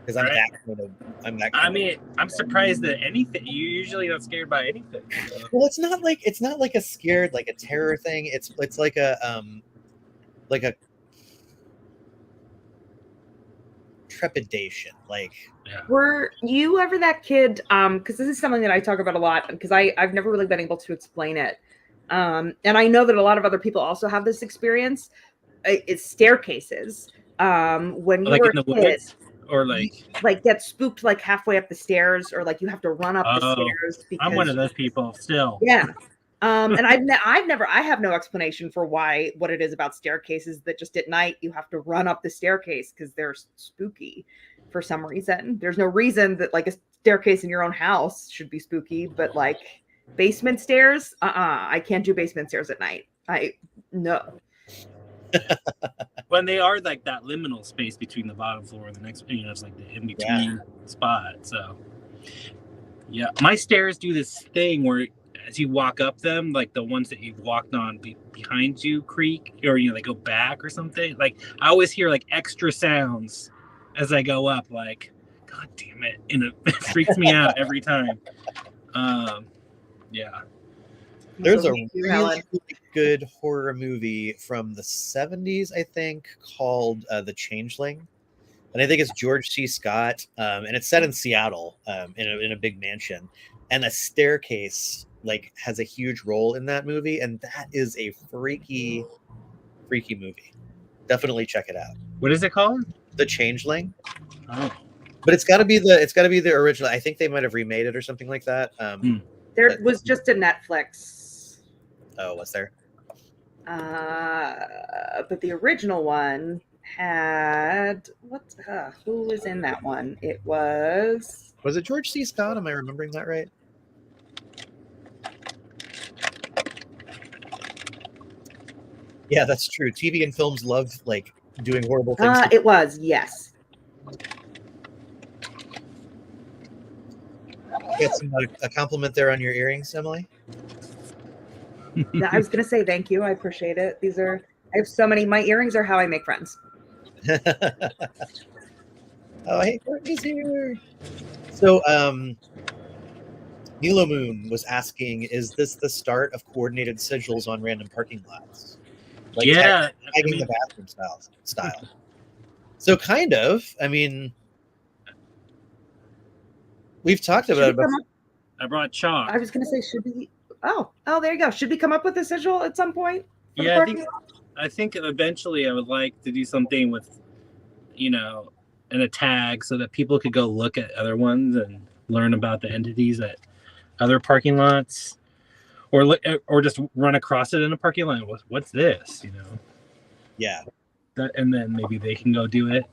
[SPEAKER 1] because I'm that kind of.
[SPEAKER 2] I'm surprised that anything. You usually not scared by anything. So.
[SPEAKER 1] Well, it's not like a scared, like a terror thing. It's like a trepidation. Like,
[SPEAKER 4] were you ever that kid? Because this is something that I talk about a lot, because I've never really been able to explain it. And I know that a lot of other people also have this experience. It's staircases. When you
[SPEAKER 2] like
[SPEAKER 4] were
[SPEAKER 2] in the
[SPEAKER 4] a kid,
[SPEAKER 2] woods, or like
[SPEAKER 4] get spooked like halfway up the stairs, or like you have to run up the stairs. Because,
[SPEAKER 2] I'm one of those people still.
[SPEAKER 4] Yeah. And I have no explanation for what it is about staircases that just at night you have to run up the staircase because they're spooky for some reason. There's no reason that like a staircase in your own house should be spooky, but like basement stairs, I can't do basement stairs at night. No.
[SPEAKER 2] When they are like that liminal space between the bottom floor and the next, it's like the in between spot. So yeah, my stairs do this thing where as you walk up them, like the ones that you've walked on behind you creak, or they go back or something. Like I always hear like extra sounds as I go up, like God damn it, and it freaks me out every time. Yeah.
[SPEAKER 1] There's a really good horror movie from the 70s, I think, called The Changeling. And I think it's George C. Scott. And it's set in Seattle, in a big mansion. And a staircase like has a huge role in that movie. And that is a freaky movie. Definitely check it out.
[SPEAKER 2] What is it called?
[SPEAKER 1] The Changeling.
[SPEAKER 2] Oh.
[SPEAKER 1] But it's gotta be the original. I think they might have remade it or something like that.
[SPEAKER 4] There was just a Netflix.
[SPEAKER 1] Oh, was there?
[SPEAKER 4] But the original one had who was in that one? It was
[SPEAKER 1] it George C. Scott? Am I remembering that right? Yeah, that's true. TV and films love like doing horrible things.
[SPEAKER 4] It was, yes.
[SPEAKER 1] Get a compliment there on your earrings, Emily.
[SPEAKER 4] I was going to say thank you. I appreciate it. These are I have so many. My earrings are how I make friends.
[SPEAKER 1] Oh, hey, Courtney's here. So, Milo Moon was asking, is this the start of coordinated sigils on random parking lots? Like
[SPEAKER 2] Yeah,
[SPEAKER 1] tagging the bathroom style. So kind of. I mean, we've talked about it before.
[SPEAKER 2] I brought chalk.
[SPEAKER 4] I was going to say, should we? Oh, there you go. Should we come up with a sigil at some point?
[SPEAKER 2] Yeah, I think eventually I would like to do something with, and a tag so that people could go look at other ones and learn about the entities at other parking lots, or just run across it in a parking lot. What's this?
[SPEAKER 1] Yeah.
[SPEAKER 2] And then maybe they can go do it.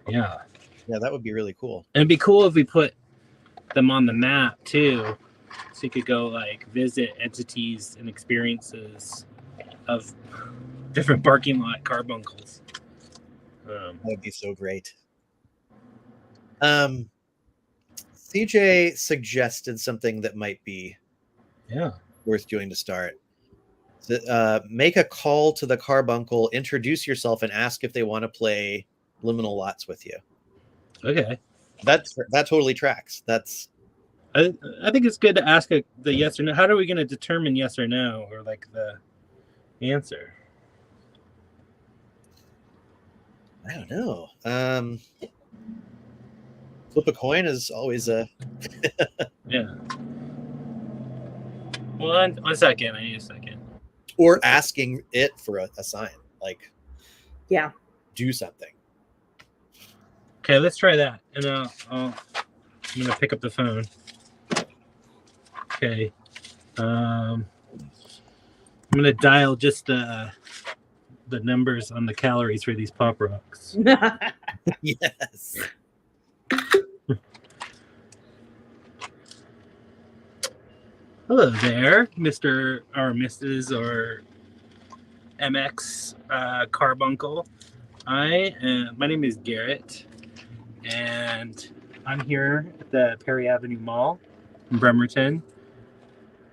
[SPEAKER 2] Yeah.
[SPEAKER 1] Yeah, that would be really cool.
[SPEAKER 2] And it'd be cool if we put them on the map too, so you could go like visit entities and experiences of different parking lot carbuncles.
[SPEAKER 1] That would be so great. CJ suggested something that might be worth doing to start. Make a call to the carbuncle, introduce yourself, and ask if they want to play liminal lots with you.
[SPEAKER 2] Okay.
[SPEAKER 1] That totally tracks.
[SPEAKER 2] I think it's good to ask the yes or no. How are we going to determine yes or no, or like the answer?
[SPEAKER 1] I don't know. Flip a coin is always a
[SPEAKER 2] yeah. Well, one second. I need a second.
[SPEAKER 1] Or asking it for a sign, like do something.
[SPEAKER 2] Okay, let's try that, and I'm gonna pick up the phone. Okay, I'm gonna dial just the numbers on the calories for these pop rocks.
[SPEAKER 1] Yes.
[SPEAKER 2] Hello there, Mr. or Mrs. or MX Carbuncle. My name is Garrett, and I'm here at the Perry Avenue Mall in Bremerton.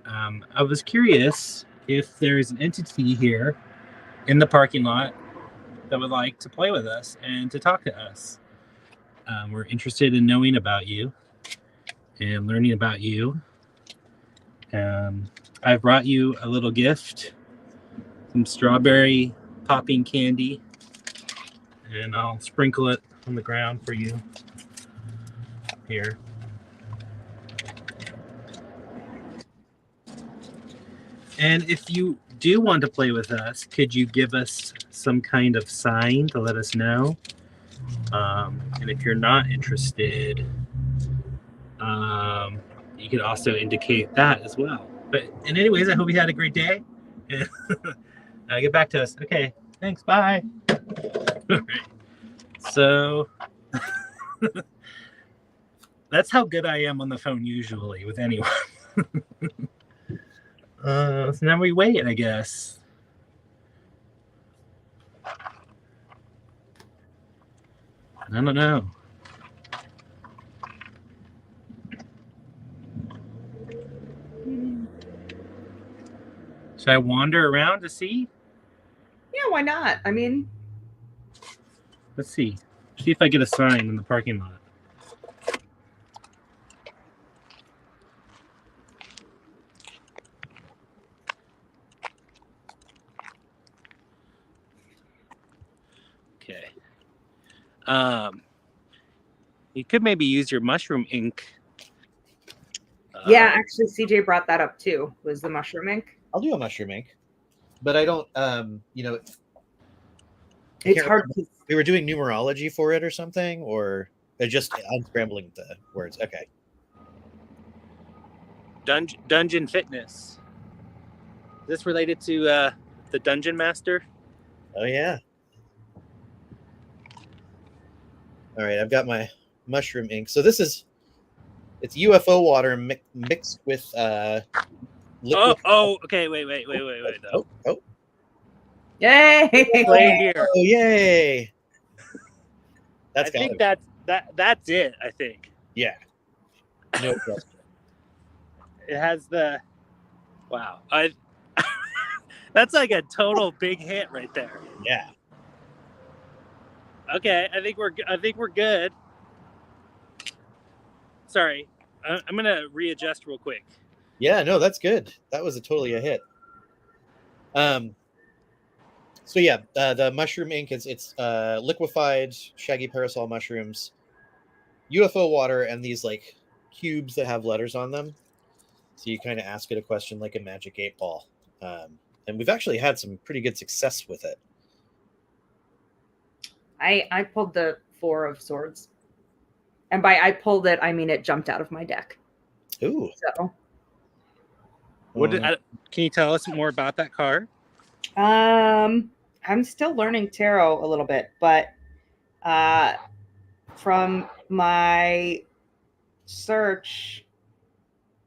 [SPEAKER 2] I was curious if there's an entity here in the parking lot that would like to play with us and to talk to us. We're interested in knowing about you and learning about you. I brought you a little gift, some strawberry popping candy, and I'll sprinkle it on the ground for you here. And if you do want to play with us, could you give us some kind of sign to let us know? And if you're not interested, you could also indicate that as well. But anyways, I hope you had a great day. Get back to us. Okay, thanks. Bye. All right. So that's how good I am on the phone usually with anyone. So now we wait, I guess. I don't know. Should I wander around to see?
[SPEAKER 4] Yeah, why not? I mean,
[SPEAKER 2] let's see. See if I get a sign in the parking lot. Okay. You could maybe use your mushroom ink.
[SPEAKER 4] Yeah, actually, CJ brought that up too. Was the mushroom ink?
[SPEAKER 1] I'll do a mushroom ink, but I don't.
[SPEAKER 4] It's hard.
[SPEAKER 1] We were doing numerology for it or something, or just unscrambling the words. Okay.
[SPEAKER 2] Dungeon fitness. Is this related to the Dungeon Master?
[SPEAKER 1] Oh yeah. All right, I've got my mushroom ink. So it's UFO water mixed with liquid.
[SPEAKER 2] Okay, wait.
[SPEAKER 1] Oh.
[SPEAKER 4] Yay!
[SPEAKER 2] Play here.
[SPEAKER 1] Oh, yay!
[SPEAKER 2] That's it. I think.
[SPEAKER 1] Yeah. No question.
[SPEAKER 2] It has the. Wow. That's like a total big hit right there.
[SPEAKER 1] Yeah.
[SPEAKER 2] Okay, I think we're good. Sorry, I'm gonna readjust real quick.
[SPEAKER 1] Yeah, no, that's good. That was totally a hit. So yeah, the mushroom ink it's liquefied shaggy parasol mushrooms, UFO water, and these like cubes that have letters on them. So you kind of ask it a question like a magic 8-ball. And we've actually had some pretty good success with it.
[SPEAKER 4] I pulled the 4 of swords. And by I pulled it, I mean it jumped out of my deck.
[SPEAKER 1] Ooh.
[SPEAKER 4] So
[SPEAKER 2] Can you tell us more about that card?
[SPEAKER 4] I'm still learning tarot a little bit, but from my search,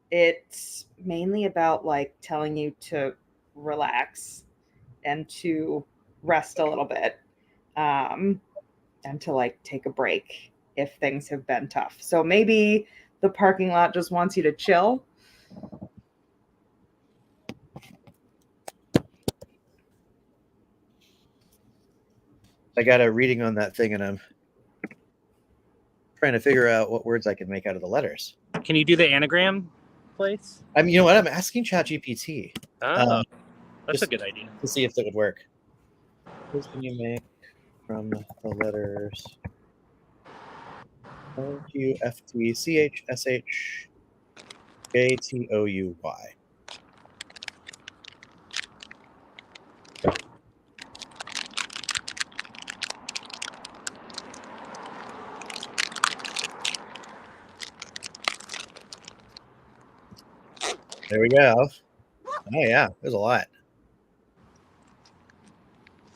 [SPEAKER 4] it's mainly about like telling you to relax and to rest a little bit, and to like take a break if things have been tough. So maybe the parking lot just wants you to chill.
[SPEAKER 1] I got a reading on that thing, and I'm trying to figure out what words I can make out of the letters.
[SPEAKER 2] Can you do the anagram, please?
[SPEAKER 1] I mean, you know what? I'm asking ChatGPT.
[SPEAKER 2] Oh, that's
[SPEAKER 1] just
[SPEAKER 2] a good idea.
[SPEAKER 1] to see if that would work. What can you make from the letters LQFTCHSHJTOUY? There we go. Oh yeah, there's a lot.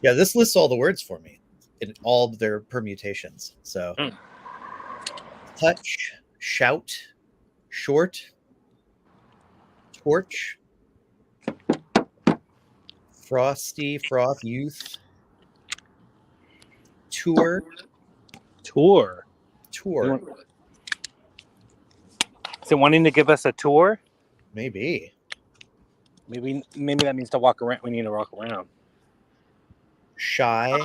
[SPEAKER 1] Yeah, this lists all the words for me in all their permutations. So touch, shout, short, torch, frosty, froth, youth, tour.
[SPEAKER 2] Is it wanting to give us a tour?
[SPEAKER 1] Maybe.
[SPEAKER 2] Maybe that means to walk around. We need to walk around.
[SPEAKER 1] Shy.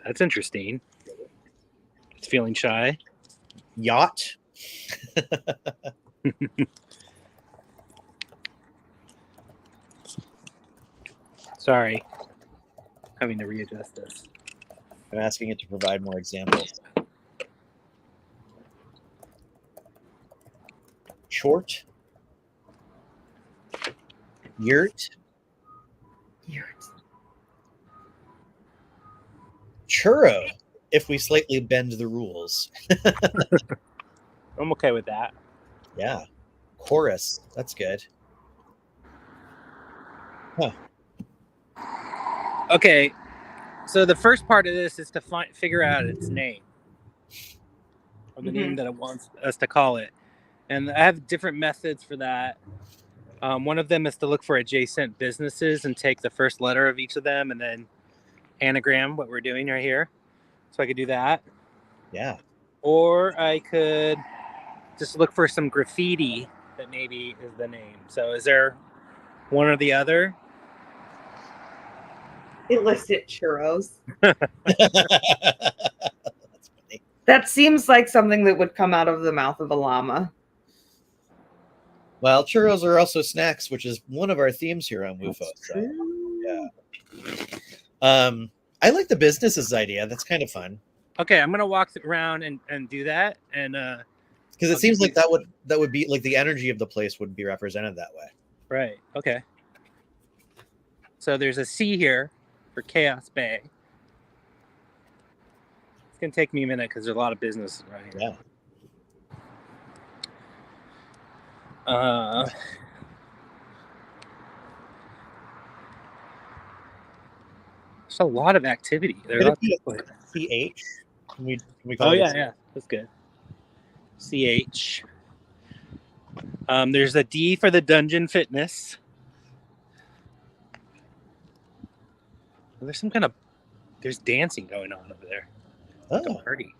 [SPEAKER 2] That's interesting. It's feeling shy.
[SPEAKER 1] Yacht.
[SPEAKER 2] Sorry. Having to readjust this.
[SPEAKER 1] I'm asking it to provide more examples. Short. Yurt. Churro, if we slightly bend the rules.
[SPEAKER 2] I'm okay with that.
[SPEAKER 1] Yeah. Chorus. That's good. Huh.
[SPEAKER 2] Okay. So the first part of this is to figure out its name. Or the name that it wants us to call it. And I have different methods for that. One of them is to look for adjacent businesses and take the first letter of each of them and then anagram what we're doing right here. So I could do that.
[SPEAKER 1] Yeah.
[SPEAKER 2] Or I could just look for some graffiti that maybe is the name. So is there one or the other?
[SPEAKER 4] Illicit churros.
[SPEAKER 1] That's funny.
[SPEAKER 4] That seems like something that would come out of the mouth of a llama.
[SPEAKER 1] Well, churros are also snacks, which is one of our themes here on WUFO. So, yeah. I like the businesses idea. That's kind of fun.
[SPEAKER 2] Okay, I'm gonna walk around and do that, and
[SPEAKER 1] because it seems like that would be like the energy of the place would be represented that way.
[SPEAKER 2] Right. Okay. So there's a C here for Chaos Bay. It's gonna take me a minute because there's a lot of business right here.
[SPEAKER 1] Yeah.
[SPEAKER 2] There's a lot of activity. There's a lot of
[SPEAKER 1] CH. Can we call it?
[SPEAKER 2] Yeah. That's good. CH. There's a D for the Dungeon Fitness. There's dancing going on over there.
[SPEAKER 1] Oh,
[SPEAKER 2] like a party.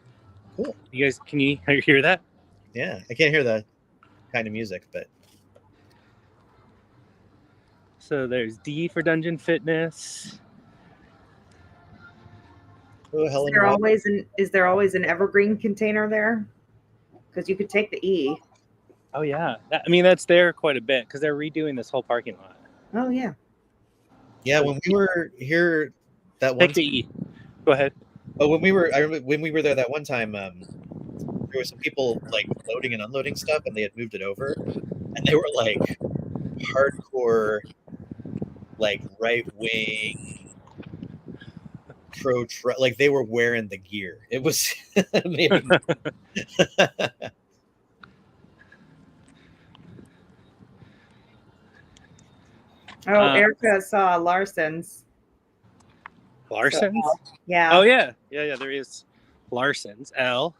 [SPEAKER 1] Cool.
[SPEAKER 2] You guys, can you hear that?
[SPEAKER 1] Yeah, I can't hear the kind of music, but
[SPEAKER 2] So there's D for Dungeon Fitness.
[SPEAKER 1] Oh, hell
[SPEAKER 4] Is
[SPEAKER 1] in
[SPEAKER 4] there
[SPEAKER 1] water.
[SPEAKER 4] always an evergreen container there? Because you could take the E.
[SPEAKER 2] Oh yeah, that's there quite a bit because they're redoing this whole parking lot.
[SPEAKER 4] Oh yeah.
[SPEAKER 1] Yeah, when we were here that one
[SPEAKER 2] Pick the E. Go ahead.
[SPEAKER 1] I remember when we were there that one time, there were some people like loading and unloading stuff, and they had moved it over, and they were like hardcore, like right wing like they were wearing the gear. It was maybe.
[SPEAKER 4] Oh, Erica saw Larson's.
[SPEAKER 2] Larson's?
[SPEAKER 4] So, yeah.
[SPEAKER 2] Oh yeah. There is Larson's L,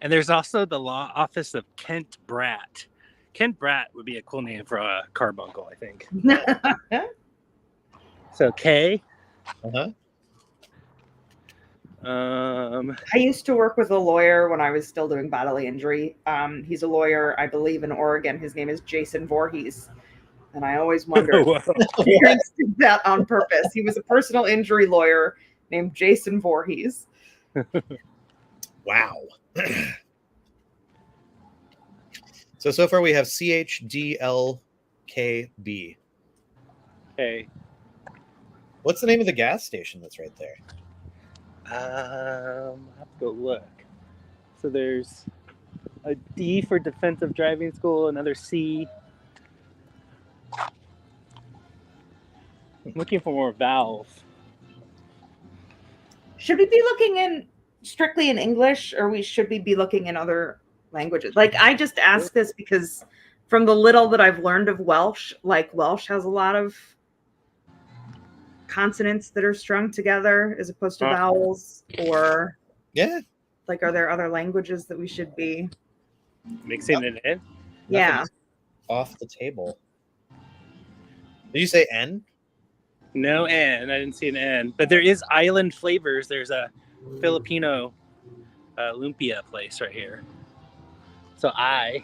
[SPEAKER 2] and there's also the law office of Kent Bratt. Kent Bratt would be a cool name for a carbuncle, I think. So K.
[SPEAKER 1] Uh-huh.
[SPEAKER 4] I used to work with a lawyer when I was still doing bodily injury. He's a lawyer, I believe, in Oregon. His name is Jason Voorhees. And I always wondered if he did that on purpose. He was a personal injury lawyer named Jason Voorhees.
[SPEAKER 1] Wow. So far we have CHDLKB.
[SPEAKER 2] Okay.
[SPEAKER 1] What's the name of the gas station that's right there?
[SPEAKER 2] I have to go look. So there's a D for defensive driving school, another C. I'm looking for more vowels.
[SPEAKER 4] Should we be looking in strictly in English, or should we be looking in other languages? Like, I just ask this because from the little that I've learned of Welsh, like Welsh has a lot of consonants that are strung together as opposed to vowels. Or like, are there other languages that we should be
[SPEAKER 2] mixing it in?
[SPEAKER 4] Yeah.
[SPEAKER 1] Off the table. Did you say N?
[SPEAKER 2] No N. I didn't see an N. But there is island flavors. There's a Filipino lumpia place right here. So I.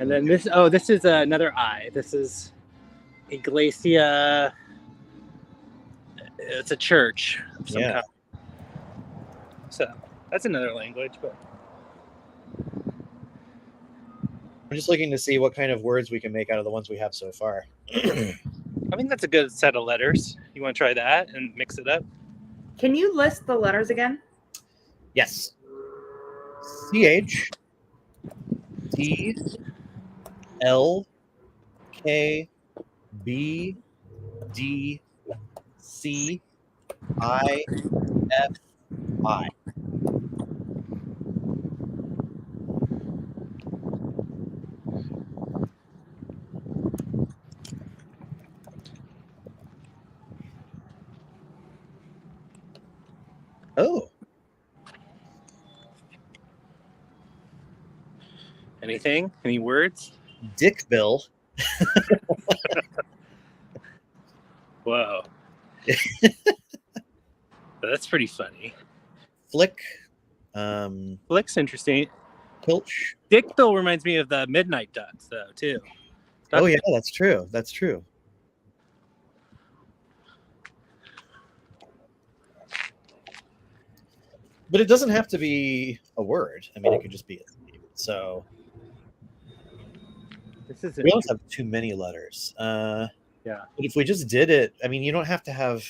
[SPEAKER 2] And then this is another I. This is Iglesia. It's a church of some kind. So that's another language, but
[SPEAKER 1] I'm just looking to see what kind of words we can make out of the ones we have so far.
[SPEAKER 2] I think that's a good set of letters. You want to try that and mix it up?
[SPEAKER 4] Can you list the letters again?
[SPEAKER 1] Yes. CH T L K B D C I F I. Oh.
[SPEAKER 2] Anything? Any words?
[SPEAKER 1] Dick Bill.
[SPEAKER 2] Whoa. That's pretty funny.
[SPEAKER 1] Flick.
[SPEAKER 2] Flick's interesting.
[SPEAKER 1] Pilch.
[SPEAKER 2] Dick Bill reminds me of the Midnight Ducks, though, too.
[SPEAKER 1] Oh, yeah, that's true. That's true. But it doesn't have to be a word. I mean, it could just be a name. So we don't have too many letters.
[SPEAKER 2] Yeah.
[SPEAKER 1] But if we just did it, I mean, you don't have to have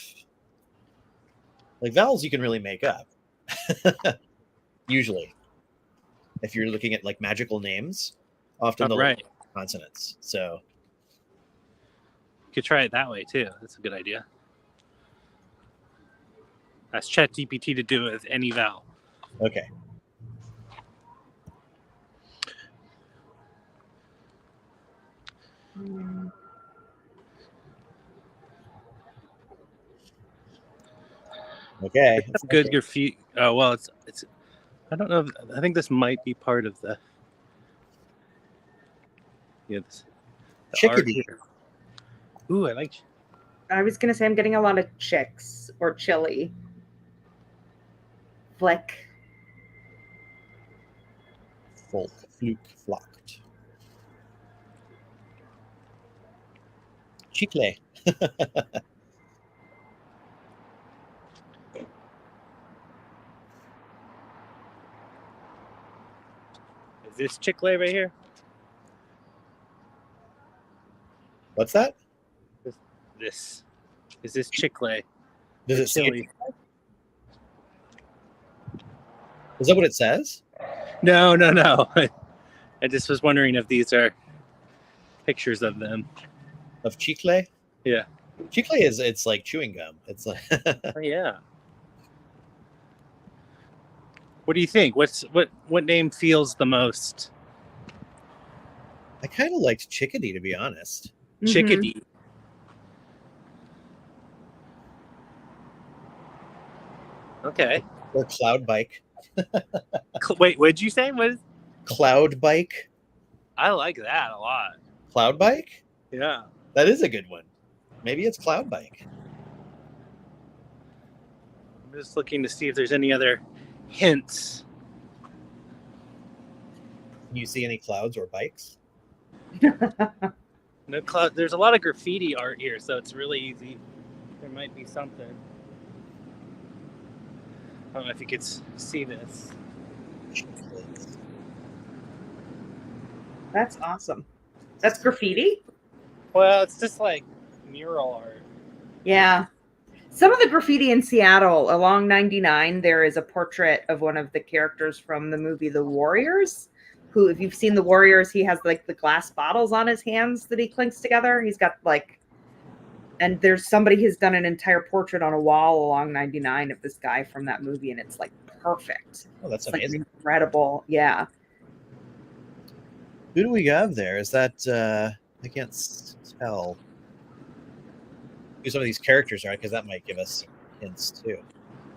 [SPEAKER 1] like vowels you can really make up. Usually. If you're looking at like magical names, often they'll consonants. So
[SPEAKER 2] you could try it that way too. That's a good idea. Ask ChatGPT to do it with any vowel.
[SPEAKER 1] Okay. Okay.
[SPEAKER 2] That's good. Your feet. Oh well, it's. I don't know. I think this might be part of the. Yeah. The
[SPEAKER 1] Chickadee.
[SPEAKER 2] Ooh, I like.
[SPEAKER 4] I was gonna say I'm getting a lot of chicks or chili. Flick.
[SPEAKER 1] Folk. Fluke. Flocked. Chicle.
[SPEAKER 2] Is this Chick-fil-A right here?
[SPEAKER 1] What's that?
[SPEAKER 2] This. Is this Chick-fil-A?
[SPEAKER 1] Does
[SPEAKER 2] The
[SPEAKER 1] it say?
[SPEAKER 2] chili.
[SPEAKER 1] Is that what it says?
[SPEAKER 2] No. I just was wondering if these are pictures of them.
[SPEAKER 1] Of Chicle?
[SPEAKER 2] Yeah.
[SPEAKER 1] Chicle it's like chewing gum. It's like
[SPEAKER 2] Oh yeah. What do you think? What name feels the most?
[SPEAKER 1] I kind of liked Chickadee, to be honest.
[SPEAKER 4] Mhm.
[SPEAKER 2] Chickadee. Okay.
[SPEAKER 1] Or Cloud Bike.
[SPEAKER 2] Wait, what did you say? What is...
[SPEAKER 1] Cloud Bike.
[SPEAKER 2] I like that a lot.
[SPEAKER 1] Cloud Bike?
[SPEAKER 2] Yeah.
[SPEAKER 1] That is a good one. Maybe it's Cloud Bike.
[SPEAKER 2] I'm just looking to see if there's any other hints.
[SPEAKER 1] Can you see any clouds or bikes?
[SPEAKER 2] No cloud. There's a lot of graffiti art here, so it's really easy. There might be something. I don't know if you could see this.
[SPEAKER 4] That's awesome. That's graffiti?
[SPEAKER 2] Well, it's just like mural art.
[SPEAKER 4] Yeah. Some of the graffiti in Seattle along 99, there is a portrait of one of the characters from the movie The Warriors, who, if you've seen The Warriors, he has like the glass bottles on his hands that he clinks together. He's got like, and there's somebody who's done an entire portrait on a wall along 99 of this guy from that movie, and it's like perfect.
[SPEAKER 1] Oh, that's
[SPEAKER 4] It's like
[SPEAKER 1] amazing.
[SPEAKER 4] incredible. Yeah.
[SPEAKER 1] Who do we have there? Is that I can't tell who some of these characters are, because that might give us hints too.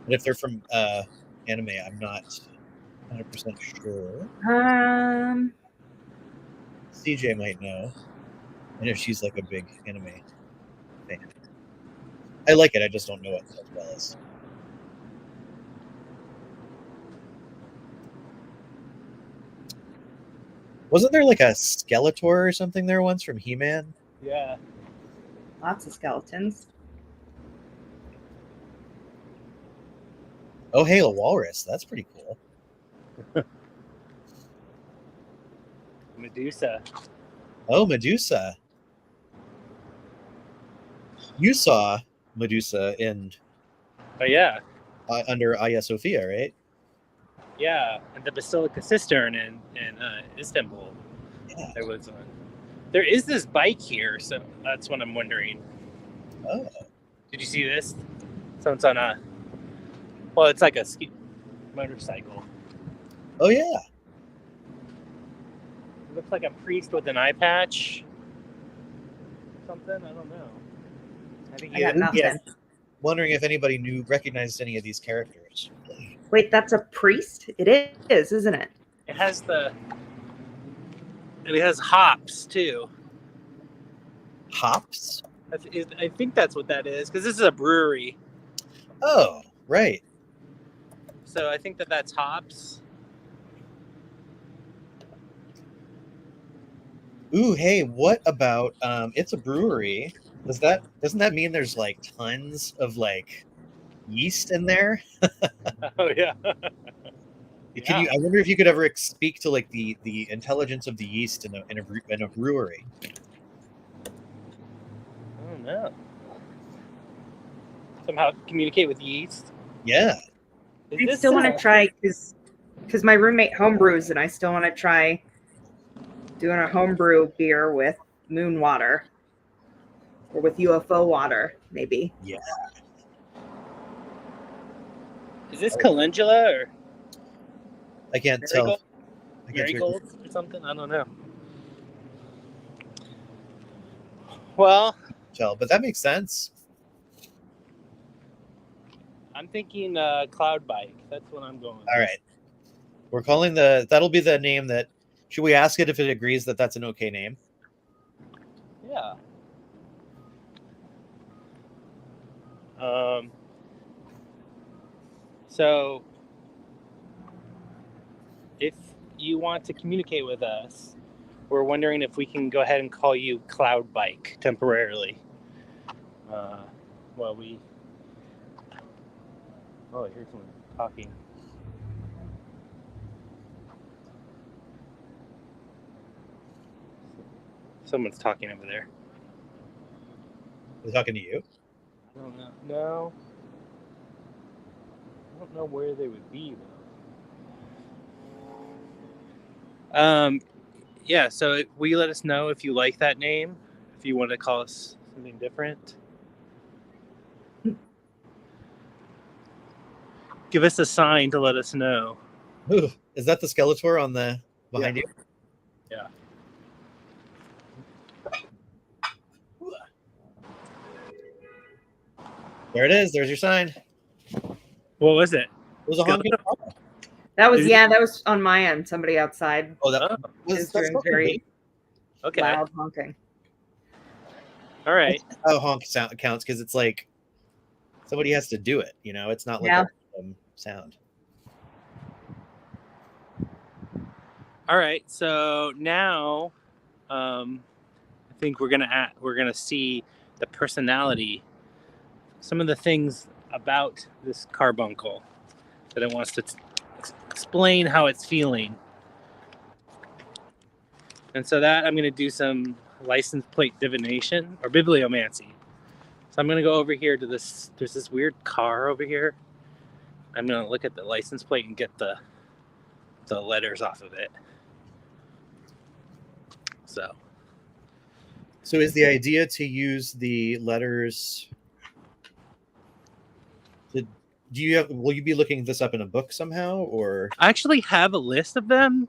[SPEAKER 1] But if they're from anime, I'm not 100% sure. CJ might know. I know she's like a big anime fan. I like it, I just don't know it as well as. Wasn't there like a Skeletor or something there once from He-Man?
[SPEAKER 2] Yeah.
[SPEAKER 4] Lots of skeletons.
[SPEAKER 1] Oh, hey, a walrus. That's pretty cool.
[SPEAKER 2] Medusa.
[SPEAKER 1] Oh, Medusa. You saw Medusa in
[SPEAKER 2] Oh yeah.
[SPEAKER 1] under Hagia Sophia, right?
[SPEAKER 2] Yeah, and the Basilica Cistern in Istanbul.
[SPEAKER 1] Yeah.
[SPEAKER 2] There was one. There is this bike here, so that's what I'm wondering.
[SPEAKER 1] Oh.
[SPEAKER 2] Did you see this? Someone's on a. Well, it's like a motorcycle.
[SPEAKER 1] Oh yeah.
[SPEAKER 2] It looks like a priest with an eye patch. Something, I don't know. I think
[SPEAKER 4] I got nothing.
[SPEAKER 2] yeah.
[SPEAKER 1] Wondering if anybody recognized any of these characters.
[SPEAKER 4] Wait, that's a priest? It is, isn't it?
[SPEAKER 2] It has and it has hops too.
[SPEAKER 1] Hops?
[SPEAKER 2] I think that's what that is, because this is a brewery.
[SPEAKER 1] Oh, right.
[SPEAKER 2] So I think that's hops.
[SPEAKER 1] Ooh, hey, what about it's a brewery. Doesn't that mean there's like tons of like yeast in there?
[SPEAKER 2] Oh yeah.
[SPEAKER 1] Can you? I wonder if you could ever speak to like the intelligence of the yeast in a brewery.
[SPEAKER 2] I don't know. Somehow communicate with yeast.
[SPEAKER 1] Yeah.
[SPEAKER 4] I still want to try, because my roommate homebrews, and I still want to try doing a homebrew beer with moon water or with UFO water, maybe.
[SPEAKER 1] Yeah.
[SPEAKER 2] Is this calendula or
[SPEAKER 1] I can't tell.
[SPEAKER 2] marigolds or something? I don't know. Well,
[SPEAKER 1] Tell, but that makes sense.
[SPEAKER 2] I'm thinking cloud bike. That's what I'm going with.
[SPEAKER 1] All right. We're calling that'll be the name that. Should we ask it if it agrees that that's an okay name?
[SPEAKER 2] Yeah. So, if you want to communicate with us, we're wondering if we can go ahead and call you Cloud Bike temporarily. Well, I hear someone talking. Someone's talking over there.
[SPEAKER 1] They're talking to you.
[SPEAKER 2] I don't know. No. I don't know where they would be though. Yeah. So will you let us know if you like that name? If you want to call us something different? Give us a sign to let us know.
[SPEAKER 1] Ooh, is that the Skeletor on the behind you?
[SPEAKER 2] Yeah.
[SPEAKER 1] There it is. There's your sign.
[SPEAKER 2] What was it?
[SPEAKER 1] It was a honking.
[SPEAKER 4] That was on my end. Somebody outside
[SPEAKER 1] Oh, that was
[SPEAKER 4] is doing very
[SPEAKER 2] Okay.
[SPEAKER 4] loud honking.
[SPEAKER 2] All right.
[SPEAKER 1] How honk sound counts, because it's like somebody has to do it. You know, it's not like
[SPEAKER 4] Yeah.
[SPEAKER 1] a sound.
[SPEAKER 2] All right. So now, I think we're gonna see the personality, some of the things about this carbuncle that it wants to explain how it's feeling. And so that I'm going to do some license plate divination or bibliomancy. So I'm going to go over here to this. There's this weird car over here. I'm going to look at the license plate and get the letters off of it. So
[SPEAKER 1] is the idea to use the letters? Will you be looking this up in a book somehow, or?
[SPEAKER 2] I actually have a list of them,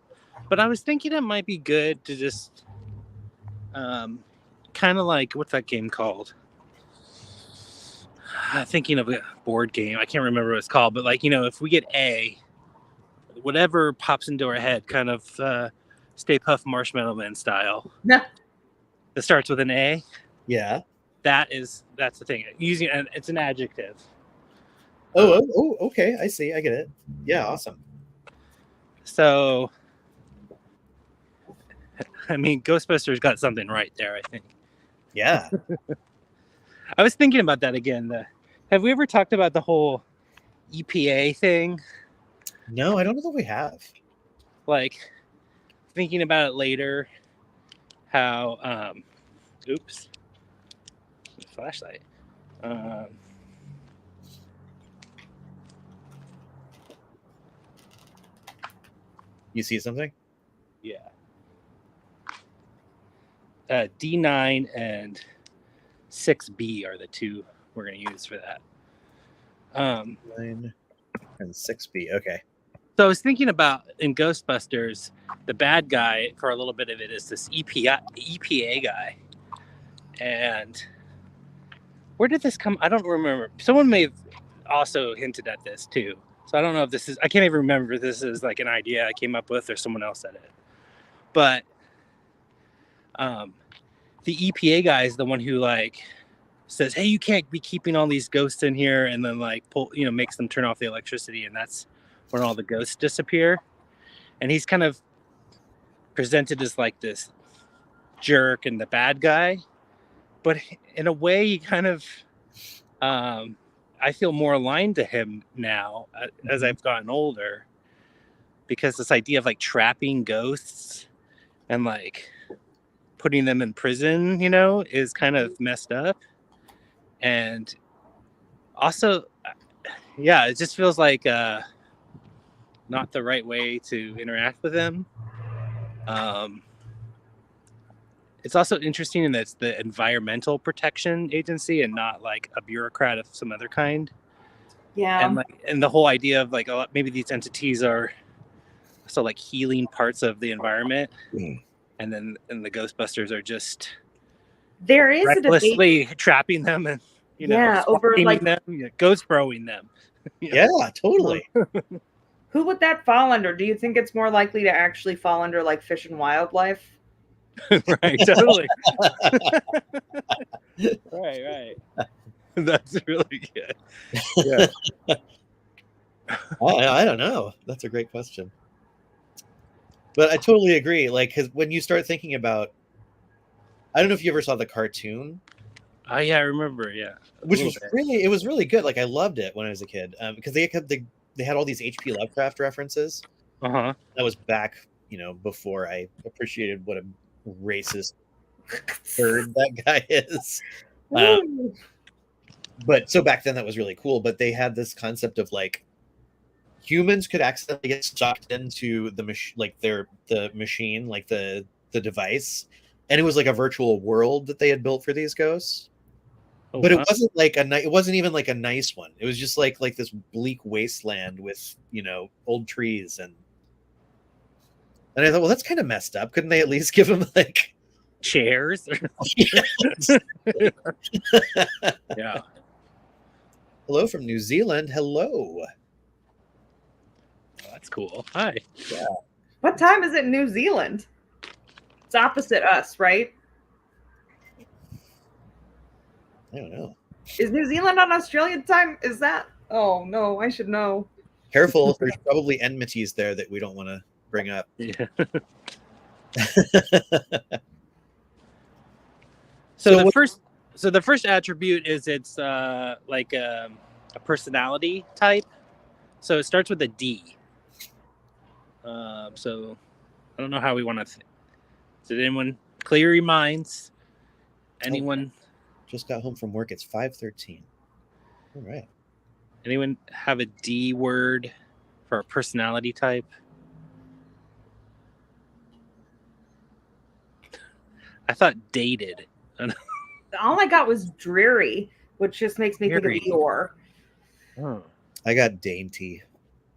[SPEAKER 2] but I was thinking it might be good to just kind of like, what's that game called? Thinking of a board game. I can't remember what it's called, but like, if we get A, whatever pops into our head, kind of Stay Puft Marshmallow Man style.
[SPEAKER 4] No.
[SPEAKER 2] That starts with an A.
[SPEAKER 1] Yeah.
[SPEAKER 2] That's the thing. Using it's an adjective.
[SPEAKER 1] Oh, okay. I see. I get it. Yeah, awesome.
[SPEAKER 2] So, I mean, Ghostbusters got something right there, I think.
[SPEAKER 1] Yeah.
[SPEAKER 2] I was thinking about that again. Have we ever talked about the whole EPA thing?
[SPEAKER 1] No, I don't know that we have.
[SPEAKER 2] Like, thinking about it later, how, oops, flashlight.
[SPEAKER 1] You see something?
[SPEAKER 2] Yeah. D9 and 6B are the two we're going to use for that.
[SPEAKER 1] 9 and 6B. Okay.
[SPEAKER 2] So I was thinking about in Ghostbusters, the bad guy for a little bit of it is this EPA guy. And where did this come? I don't remember. Someone may have also hinted at this too. So I don't know if this is, I can't even remember if this is like an idea I came up with or someone else said it. But the EPA guy is the one who like says, hey, you can't be keeping all these ghosts in here, and then like makes them turn off the electricity, and that's when all the ghosts disappear. And he's kind of presented as like this jerk and the bad guy, but in a way he kind of I feel more aligned to him now as I've gotten older, because this idea of like trapping ghosts and like putting them in prison, is kind of messed up. And also, yeah, it just feels like not the right way to interact with them. It's also interesting in that it's the Environmental Protection Agency and not like a bureaucrat of some other kind.
[SPEAKER 4] Yeah.
[SPEAKER 2] And the whole idea of like maybe these entities are so like healing parts of the environment, and the Ghostbusters are just
[SPEAKER 4] there is
[SPEAKER 2] recklessly trapping them and
[SPEAKER 4] over like
[SPEAKER 2] them, ghost broing them.
[SPEAKER 1] Yeah, totally.
[SPEAKER 4] Who would that fall under? Do you think it's more likely to actually fall under like Fish and Wildlife?
[SPEAKER 2] Right, totally. right. That's really good. Yeah.
[SPEAKER 1] I don't know. That's a great question. But I totally agree. Like, because when you start thinking about, I don't know if you ever saw the cartoon,
[SPEAKER 2] Oh yeah, I remember. Yeah,
[SPEAKER 1] which was really good. Like I loved it when I was a kid because they had all these H.P. Lovecraft references.
[SPEAKER 2] Uh-huh.
[SPEAKER 1] That was back, before I appreciated what a racist bird that guy is. But so back then that was really cool. But they had this concept of like humans could accidentally get sucked into the machine, like the device, and it was like a virtual world that they had built for these ghosts.
[SPEAKER 2] Oh,
[SPEAKER 1] But
[SPEAKER 2] wow.
[SPEAKER 1] it wasn't like it wasn't even like a nice one. It was just like this bleak wasteland with old trees and I thought, well, that's kind of messed up. Couldn't they at least give them like
[SPEAKER 2] chairs? Yeah.
[SPEAKER 1] Hello from New Zealand. Hello.
[SPEAKER 2] Oh, that's cool. Hi.
[SPEAKER 1] Yeah.
[SPEAKER 4] What time is it in New Zealand? It's opposite us, right?
[SPEAKER 1] I don't know.
[SPEAKER 4] Is New Zealand on Australian time? Is that? Oh no, I should know.
[SPEAKER 1] Careful, there's probably enmities there that we don't want to bring up.
[SPEAKER 2] Yeah.
[SPEAKER 1] So
[SPEAKER 2] the first attribute is it's like a personality type. So it starts with a D. So I don't know how we want to. Did anyone clear your minds? Anyone?
[SPEAKER 1] Just got home from work. It's 5:13. All right.
[SPEAKER 2] Anyone have a D word for a personality type? I thought dated.
[SPEAKER 4] All I got was dreary, which just makes me think
[SPEAKER 2] Dreary.
[SPEAKER 4] of Eeyore.
[SPEAKER 2] Oh,
[SPEAKER 1] I got dainty.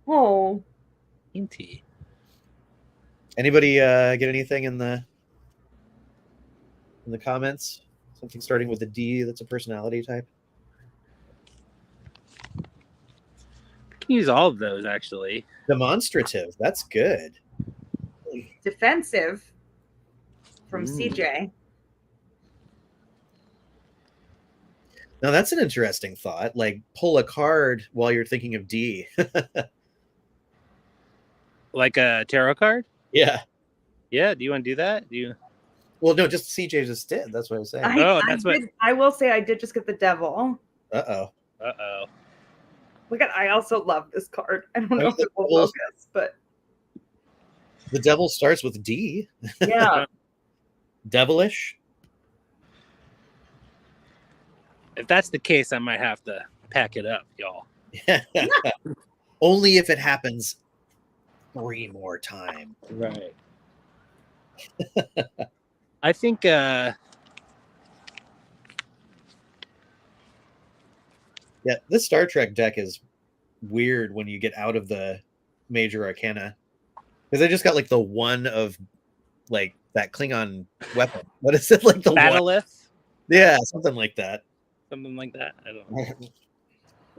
[SPEAKER 4] Oh,
[SPEAKER 2] dainty.
[SPEAKER 1] Anybody get anything in the comments? Something starting with a D that's a personality type?
[SPEAKER 2] We can use all of those actually.
[SPEAKER 1] Demonstrative. That's good.
[SPEAKER 4] defensive from
[SPEAKER 2] Ooh.
[SPEAKER 4] CJ.
[SPEAKER 1] Now that's an interesting thought. Like pull a card while you're thinking of D.
[SPEAKER 2] Like a tarot card?
[SPEAKER 1] Yeah.
[SPEAKER 2] Yeah. Do you want to do that? Do you?
[SPEAKER 1] Well, no, just CJ just did. That's what I was saying.
[SPEAKER 4] I will say I did just get the devil.
[SPEAKER 1] Uh-oh.
[SPEAKER 2] Uh-oh.
[SPEAKER 4] Look at, I also love this card. I don't know if it will focus, but
[SPEAKER 1] The devil starts with D.
[SPEAKER 4] yeah.
[SPEAKER 1] Devilish.
[SPEAKER 2] If that's the case, I might have to pack it up, y'all.
[SPEAKER 1] Only if it happens 3 more times.
[SPEAKER 2] Right. I think
[SPEAKER 1] Yeah, this Star Trek deck is weird when you get out of the major arcana. Because I just got like the one of like that Klingon weapon. What is it? Like the one?
[SPEAKER 2] Battlelith?
[SPEAKER 1] Yeah, something like that.
[SPEAKER 2] Something like that. I don't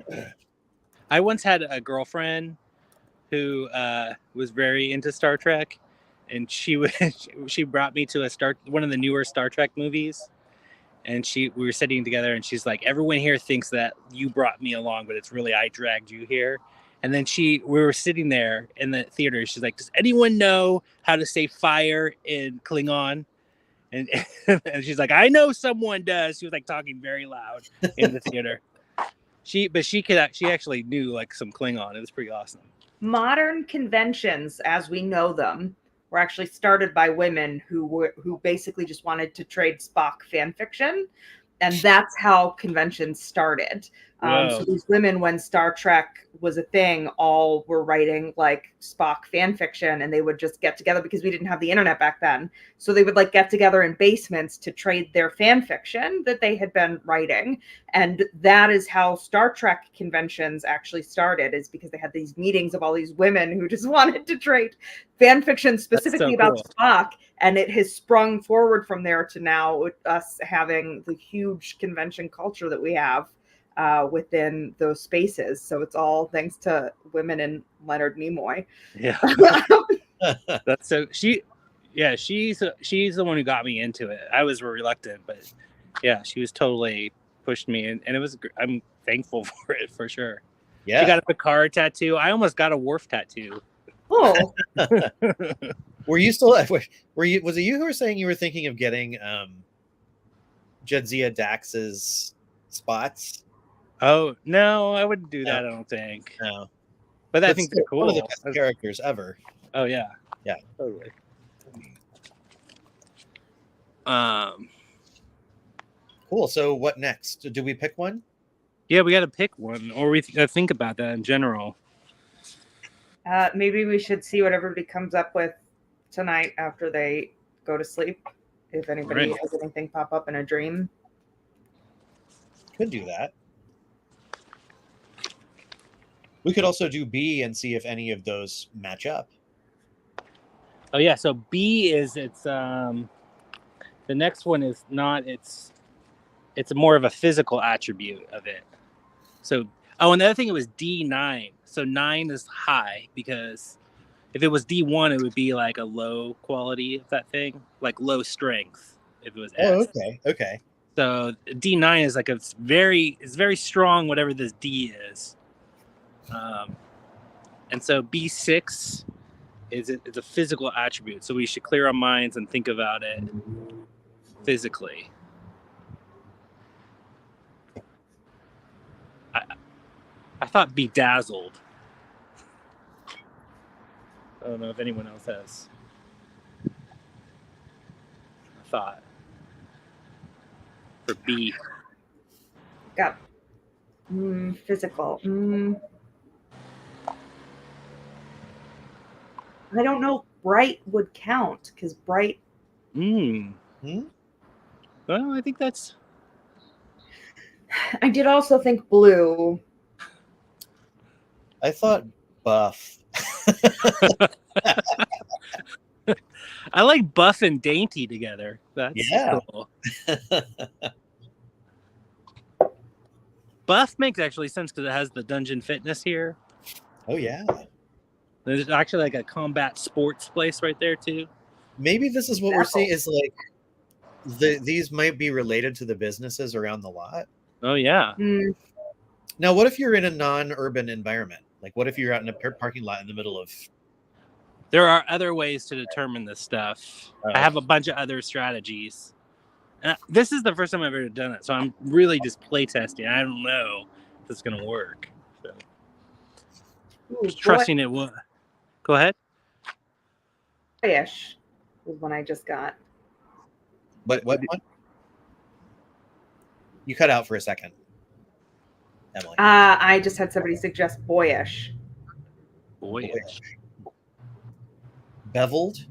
[SPEAKER 2] know. I once had a girlfriend who was very into Star Trek, and she brought me to one of the newer Star Trek movies, and we were sitting together, and she's like, "Everyone here thinks that you brought me along, but it's really I dragged you here." And then we were sitting there in the theater. She's like, "Does anyone know how to say fire in Klingon?" And she's like, "I know someone does." She was like talking very loud in the theater. She actually knew like some Klingon. It was pretty awesome.
[SPEAKER 4] Modern conventions, as we know them, were actually started by women who basically just wanted to trade Spock fan fiction, and that's how conventions started. So these women, when Star Trek was a thing, all were writing like Spock fan fiction, and they would just get together because we didn't have the internet back then. So they would like get together in basements to trade their fan fiction that they had been writing. And that is how Star Trek conventions actually started, is because they had these meetings of all these women who just wanted to trade fan fiction specifically about Spock. And it has sprung forward from there to now us having the huge convention culture that we have within those spaces. So it's all thanks to women and Leonard Nimoy.
[SPEAKER 2] Yeah. That's so she's the one who got me into it. I was reluctant, but yeah, she was totally pushed me, and it was, I'm thankful for it for sure.
[SPEAKER 1] Yeah.
[SPEAKER 2] She got a Picard tattoo. I almost got a Worf tattoo.
[SPEAKER 4] Oh.
[SPEAKER 1] Were you still? Was it you who were saying you were thinking of getting Jadzia Dax's spots.
[SPEAKER 2] Oh no, I wouldn't do
[SPEAKER 1] No.
[SPEAKER 2] that. I don't think.
[SPEAKER 1] No,
[SPEAKER 2] But I
[SPEAKER 1] but
[SPEAKER 2] think
[SPEAKER 1] still,
[SPEAKER 2] they're cool.
[SPEAKER 1] one of the best characters ever.
[SPEAKER 2] Oh yeah.
[SPEAKER 1] Yeah.
[SPEAKER 2] Totally.
[SPEAKER 1] Cool. So what next? Do we pick one?
[SPEAKER 2] Yeah, we got to pick one, or we think about that in general.
[SPEAKER 4] Maybe we should see what everybody comes up with tonight after they go to sleep. If anybody
[SPEAKER 2] Right.
[SPEAKER 4] has anything pop up in a dream.
[SPEAKER 1] Could do that. We could also do B and see if any of those match up.
[SPEAKER 2] Oh yeah, so B is the next one is not it's more of a physical attribute of it. So and the other thing, it was D9. So 9 is high, because if it was D1 it would be like a low quality of that thing, like low strength if it was S.
[SPEAKER 1] Okay.
[SPEAKER 2] So D9 is like it's very strong, whatever this D is. And so B6 is a physical attribute. So we should clear our minds and think about it physically. I thought bedazzled. I don't know if anyone else has a thought for B.
[SPEAKER 4] Got physical. I don't know. Bright would count because bright.
[SPEAKER 2] Well, I think that's.
[SPEAKER 4] I did also think blue.
[SPEAKER 1] I thought buff.
[SPEAKER 2] I like buff and dainty together. That's cool. Buff makes actually sense because it has the dungeon fitness here.
[SPEAKER 1] Oh yeah.
[SPEAKER 2] There's actually like a combat sports place right there too.
[SPEAKER 1] Maybe this is what we're seeing is like these might be related to the businesses around the lot.
[SPEAKER 2] Oh yeah.
[SPEAKER 1] Now, what if you're in a non-urban environment? Like, what if you're out in a parking lot in the middle of?
[SPEAKER 2] There are other ways to determine this stuff. I have a bunch of other strategies. And this is the first time I've ever done it, so I'm really just play testing. I don't know if it's gonna work. So just trusting it will. Go ahead.
[SPEAKER 4] Boyish was one I just got.
[SPEAKER 1] What one? You cut out for a second, Emily.
[SPEAKER 4] I just had somebody suggest boyish.
[SPEAKER 2] Boyish.
[SPEAKER 1] Beveled.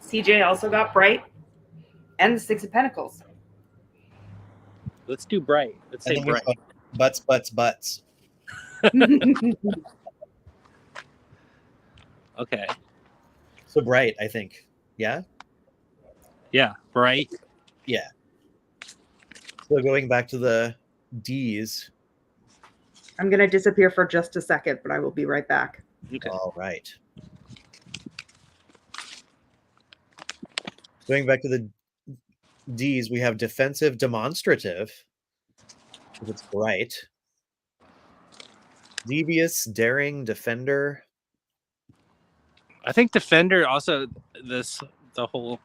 [SPEAKER 4] CJ also got bright and the Six of Pentacles.
[SPEAKER 2] Let's do bright. Let's say bright.
[SPEAKER 1] Butts.
[SPEAKER 2] Okay.
[SPEAKER 1] So bright, I think. Yeah?
[SPEAKER 2] Yeah, bright.
[SPEAKER 1] Yeah. So going back to the D's.
[SPEAKER 4] I'm going to disappear for just a second, but I will be right back.
[SPEAKER 2] Okay.
[SPEAKER 1] All right. Going back to the D's, we have defensive demonstrative. If it's bright. Devious, daring, defender.
[SPEAKER 2] I think defender also the whole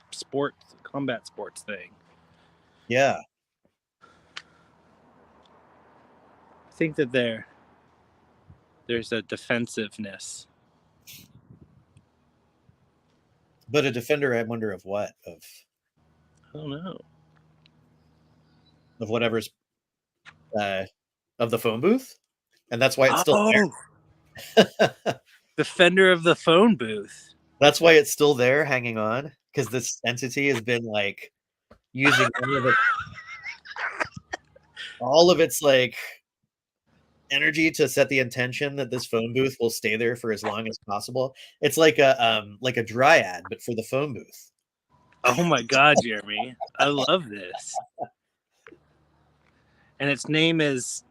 [SPEAKER 2] combat sports thing.
[SPEAKER 1] Yeah.
[SPEAKER 2] I think that there's a defensiveness.
[SPEAKER 1] But a defender, I wonder of what?
[SPEAKER 2] I don't know.
[SPEAKER 1] Of whatever's of the phone booth? And that's why it's still there.
[SPEAKER 2] Defender of the phone booth.
[SPEAKER 1] That's why it's still there hanging on, because this entity has been like using all of its like energy to set the intention that this phone booth will stay there for as long as possible. It's like a dryad, but for the phone booth.
[SPEAKER 2] Oh my God, Jeremy. I love this. And its name is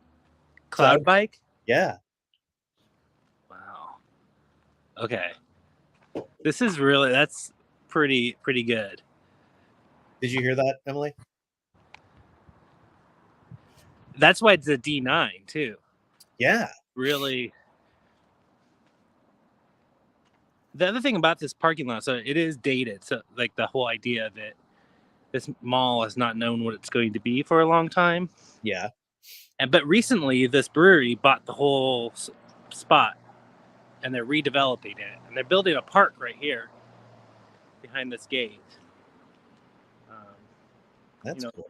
[SPEAKER 2] Cloud Bike?
[SPEAKER 1] Yeah.
[SPEAKER 2] Wow. Okay. That's pretty good.
[SPEAKER 1] Did you hear that, Emily?
[SPEAKER 2] That's why it's a D9 too.
[SPEAKER 1] Yeah.
[SPEAKER 2] Really. The other thing about this parking lot, so it is dated. So like the whole idea that this mall has not known what it's going to be for a long time.
[SPEAKER 1] Yeah.
[SPEAKER 2] But recently, this brewery bought the whole spot, and they're redeveloping it, and they're building a park right here behind this gate.
[SPEAKER 1] That's cool.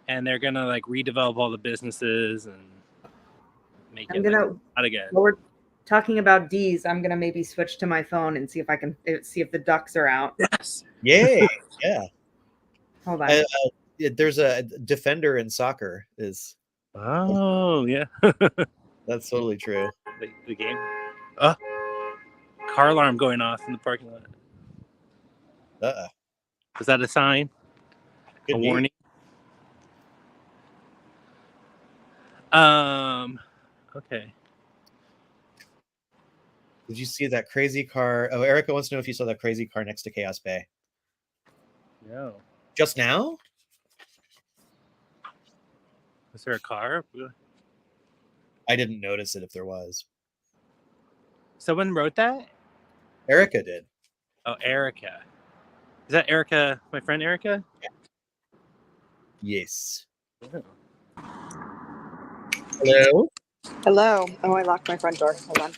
[SPEAKER 2] And they're gonna like redevelop all the businesses and make
[SPEAKER 4] I'm
[SPEAKER 2] it
[SPEAKER 4] gonna.
[SPEAKER 2] not again.
[SPEAKER 4] While we're talking about D's, I'm gonna maybe switch to my phone and see if I can see if the ducks are out.
[SPEAKER 2] Yes.
[SPEAKER 1] Yay! Yeah.
[SPEAKER 4] Hold on.
[SPEAKER 1] There's a defender in soccer.
[SPEAKER 2] Oh yeah.
[SPEAKER 1] That's totally true.
[SPEAKER 2] The game. Oh, car alarm going off in the parking lot. Is that a sign?
[SPEAKER 1] Could
[SPEAKER 2] A
[SPEAKER 1] be.
[SPEAKER 2] warning? Okay.
[SPEAKER 1] Did you see that crazy car? Oh, Erica wants to know if you saw that crazy car next to Chaos Bay.
[SPEAKER 2] No.
[SPEAKER 1] Just now?
[SPEAKER 2] Is there a car?
[SPEAKER 1] I didn't notice it if there was.
[SPEAKER 2] Someone wrote that?
[SPEAKER 1] Erica did.
[SPEAKER 2] Oh, Erica. Is that Erica, my friend Erica?
[SPEAKER 1] Yeah. Yes.
[SPEAKER 2] Oh.
[SPEAKER 1] Hello?
[SPEAKER 6] Hello. Oh, I locked my front door. Hold on.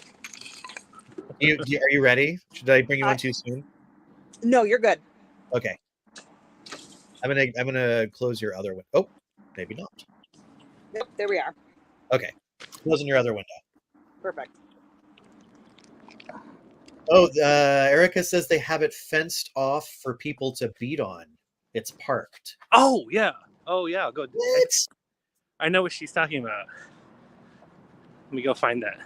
[SPEAKER 1] Are you ready? Should I bring you on too soon?
[SPEAKER 6] No, you're good.
[SPEAKER 1] Okay. I'm gonna close your other window. Oh, maybe not.
[SPEAKER 6] Yep, there we are.
[SPEAKER 1] Okay. Closing your other window.
[SPEAKER 6] Perfect.
[SPEAKER 1] Oh, Erica says they have it fenced off for people to beat on. It's parked.
[SPEAKER 2] Oh yeah. Oh yeah. I'll go.
[SPEAKER 1] What?
[SPEAKER 2] I know what she's talking about. Let me go find that.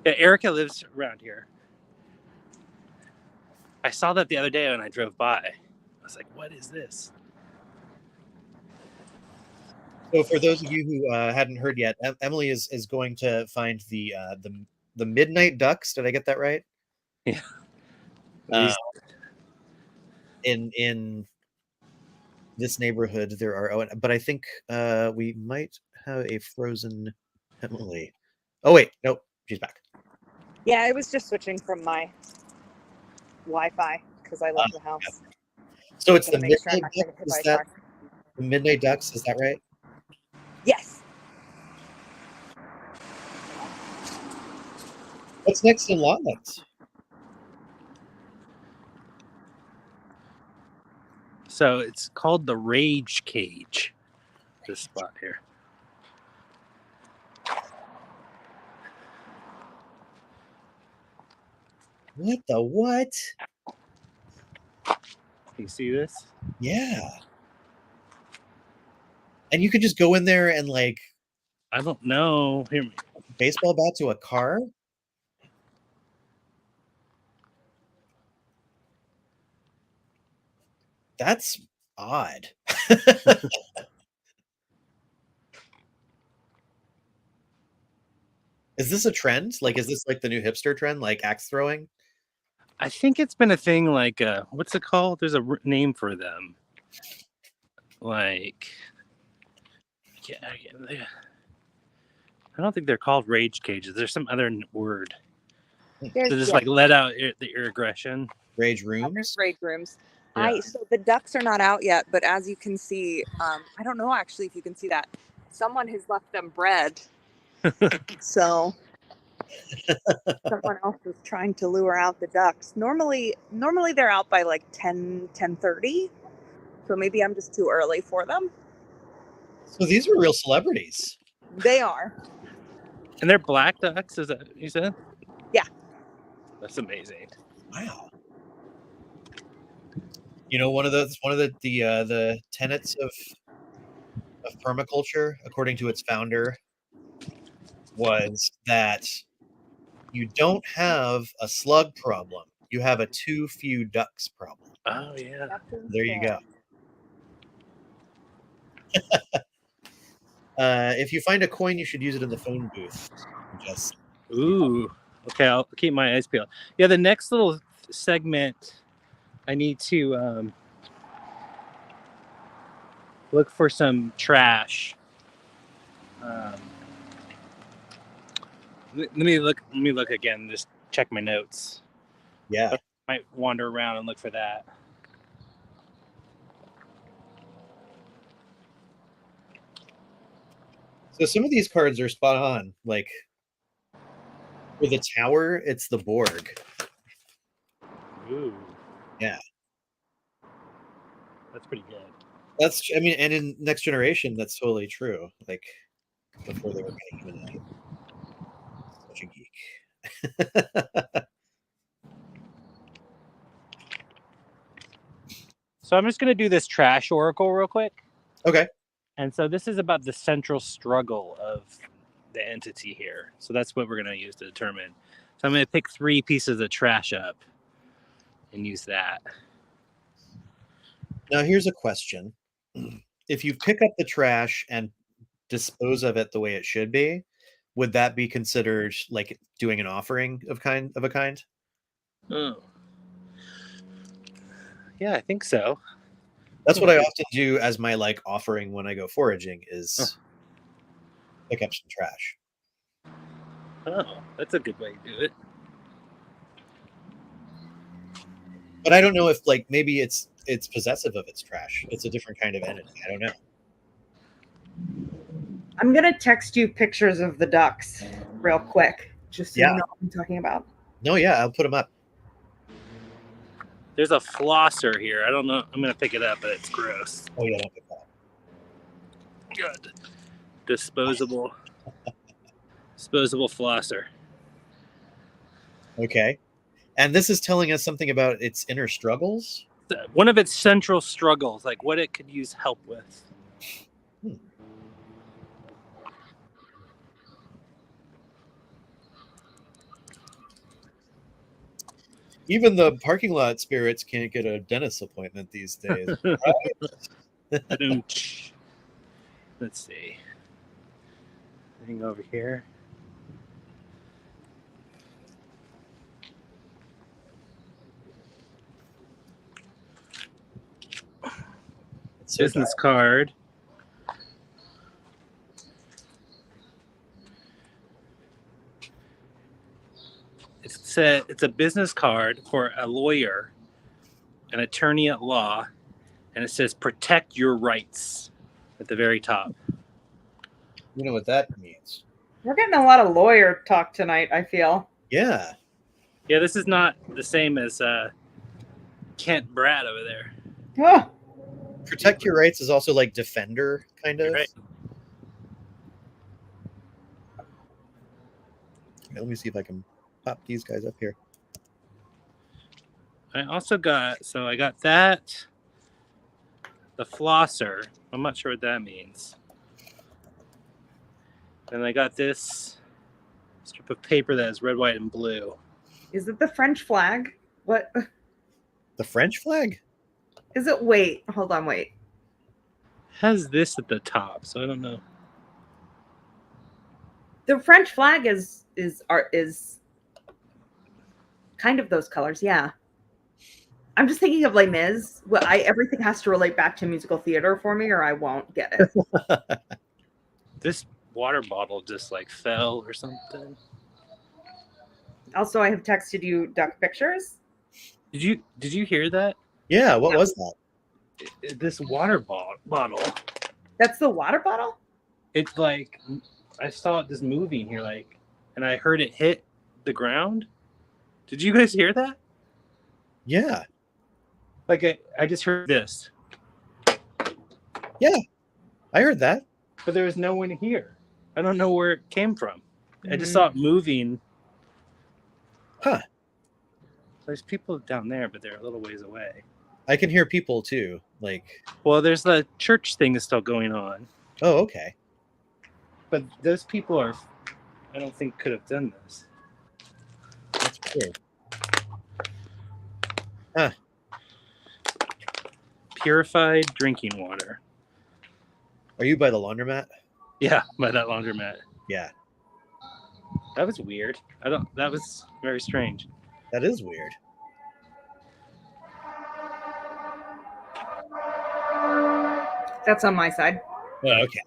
[SPEAKER 2] Yeah, Erica lives around here. I saw that the other day when I drove by. I was like, "What is this?"
[SPEAKER 1] So, for those of you who hadn't heard yet, Emily is going to find the midnight ducks. Did I get that right?
[SPEAKER 2] Yeah.
[SPEAKER 1] In this neighborhood, there are. But I think we might have a frozen Emily. Oh wait, nope, she's back.
[SPEAKER 6] Yeah, I was just switching from my Wi-Fi because I left the house.
[SPEAKER 1] Yeah. So it's
[SPEAKER 6] So
[SPEAKER 1] the
[SPEAKER 6] to make sure I'm
[SPEAKER 1] midnight
[SPEAKER 6] not gonna
[SPEAKER 1] ducks.
[SPEAKER 6] hit
[SPEAKER 1] Is
[SPEAKER 6] by a
[SPEAKER 1] that
[SPEAKER 6] car.
[SPEAKER 1] the midnight ducks? Is that right?
[SPEAKER 6] Yes.
[SPEAKER 1] What's next in Lawless?
[SPEAKER 2] So it's called the Rage Cage. This spot here.
[SPEAKER 1] What the what?
[SPEAKER 2] You see this?
[SPEAKER 1] Yeah. And you could just go in there and like
[SPEAKER 2] I don't know. Hear me.
[SPEAKER 1] baseball bat to a car? That's odd. Is this a trend? Like, is this like the new hipster trend, like axe throwing?
[SPEAKER 2] I think it's been a thing like, what's it called? There's a name for them. Like, yeah, I don't think they're called rage cages. There's some other word.
[SPEAKER 6] There's
[SPEAKER 2] So just like let out your aggression.
[SPEAKER 1] Rage
[SPEAKER 6] there's
[SPEAKER 1] rooms?
[SPEAKER 6] rage rooms.
[SPEAKER 2] Yeah.
[SPEAKER 6] So the ducks are not out yet, but as you can see, I don't know actually if you can see that. Someone has left them bread. So someone else is trying to lure out the ducks. Normally they're out by like 10:30. So maybe I'm just too early for them.
[SPEAKER 1] So these are real celebrities.
[SPEAKER 6] They are.
[SPEAKER 2] And they're black ducks, is that what you said?
[SPEAKER 6] Yeah.
[SPEAKER 2] That's amazing.
[SPEAKER 1] Wow. You know, one of the tenets of permaculture, according to its founder, was that you don't have a slug problem. You have a too few ducks problem.
[SPEAKER 2] Oh yeah.
[SPEAKER 1] There you go. If you find a coin, you should use it in the phone booth. Just
[SPEAKER 2] Ooh. Okay, I'll keep my eyes peeled. Yeah, the next little segment, I need to look for some trash. Let me look again. Just check my notes.
[SPEAKER 1] Yeah.
[SPEAKER 2] Might wander around and look for that.
[SPEAKER 1] So some of these cards are spot on. Like for the tower, it's the Borg.
[SPEAKER 2] Ooh.
[SPEAKER 1] Yeah.
[SPEAKER 2] That's pretty good.
[SPEAKER 1] That's, I mean, and in Next Generation, that's totally true. Like before they were kind of humanized. Such a geek.
[SPEAKER 2] So I'm just going to do this trash oracle real quick.
[SPEAKER 1] Okay.
[SPEAKER 2] And so this is about the central struggle of the entity here. So that's what we're going to use to determine. So I'm going to pick 3 pieces of trash up and use that.
[SPEAKER 1] Now here's a question. If you pick up the trash and dispose of it the way it should be, would that be considered like doing an offering of a kind?
[SPEAKER 2] Oh. Yeah, I think so.
[SPEAKER 1] That's what I often do as my like offering when I go foraging is pick up some trash.
[SPEAKER 2] Oh, that's a good way to do it.
[SPEAKER 1] But I don't know if like maybe it's possessive of its trash. It's a different kind of entity. I don't know.
[SPEAKER 4] I'm gonna text you pictures of the ducks real quick, just so
[SPEAKER 1] Yeah.
[SPEAKER 4] you know what I'm talking about.
[SPEAKER 1] No, yeah, I'll put them up.
[SPEAKER 2] There's a flosser here. I don't know. I'm going to pick it up, but it's gross.
[SPEAKER 1] Oh yeah, don't pick that.
[SPEAKER 2] Good. Disposable flosser.
[SPEAKER 1] Okay. And this is telling us something about its inner struggles.
[SPEAKER 2] One of its central struggles, like what it could use help with.
[SPEAKER 1] Even the parking lot spirits can't get a dentist appointment these days. Right?
[SPEAKER 2] Let's see. Anything over here?
[SPEAKER 1] So
[SPEAKER 2] Business card. It's a business card for a lawyer, an attorney at law, and it says protect your rights at the very top.
[SPEAKER 1] You know what that means.
[SPEAKER 4] We're getting a lot of lawyer talk tonight, I feel.
[SPEAKER 1] Yeah.
[SPEAKER 2] Yeah, this is not the same as Kent Brad over there.
[SPEAKER 4] Oh,
[SPEAKER 1] Protect your rights is also like defender, kind of.
[SPEAKER 2] You're right.
[SPEAKER 1] Okay, let me see if I can pop these guys up here.
[SPEAKER 2] I also got, so I got that, the flosser. I'm not sure what that means. And I got this strip of paper that is red, white, and blue.
[SPEAKER 4] is it the French flag? What
[SPEAKER 1] The French flag?
[SPEAKER 4] is it? Wait, hold on, wait.
[SPEAKER 2] Has this at the top, so I don't know.
[SPEAKER 4] The French flag is kind of those colors, yeah. I'm just thinking of Les Mis. Well, everything has to relate back to musical theater for me, or I won't get it.
[SPEAKER 2] This water bottle just like fell or something.
[SPEAKER 4] Also, I have texted you duck pictures.
[SPEAKER 2] Did you hear that?
[SPEAKER 1] Yeah, what was that?
[SPEAKER 2] This water bottle.
[SPEAKER 4] That's the water bottle?
[SPEAKER 2] It's like I saw it just moving here, like, and I heard it hit the ground. Did you guys hear that?
[SPEAKER 1] Yeah.
[SPEAKER 2] Like I just heard this.
[SPEAKER 1] Yeah, I heard that.
[SPEAKER 2] But there was no one here. I don't know where it came from. I just saw it moving.
[SPEAKER 1] Huh.
[SPEAKER 2] There's people down there, but they're a little ways away.
[SPEAKER 1] I can hear people too. Like,
[SPEAKER 2] well, there's the church thing is still going on.
[SPEAKER 1] Oh, okay.
[SPEAKER 2] But those people are, I don't think, could have done this.
[SPEAKER 1] That's weird. Huh.
[SPEAKER 2] Purified drinking water.
[SPEAKER 1] Are you by the laundromat?
[SPEAKER 2] Yeah, by that laundromat.
[SPEAKER 1] Yeah.
[SPEAKER 2] That was weird. That was very strange.
[SPEAKER 1] That is weird.
[SPEAKER 4] That's on my side.
[SPEAKER 1] Oh, okay.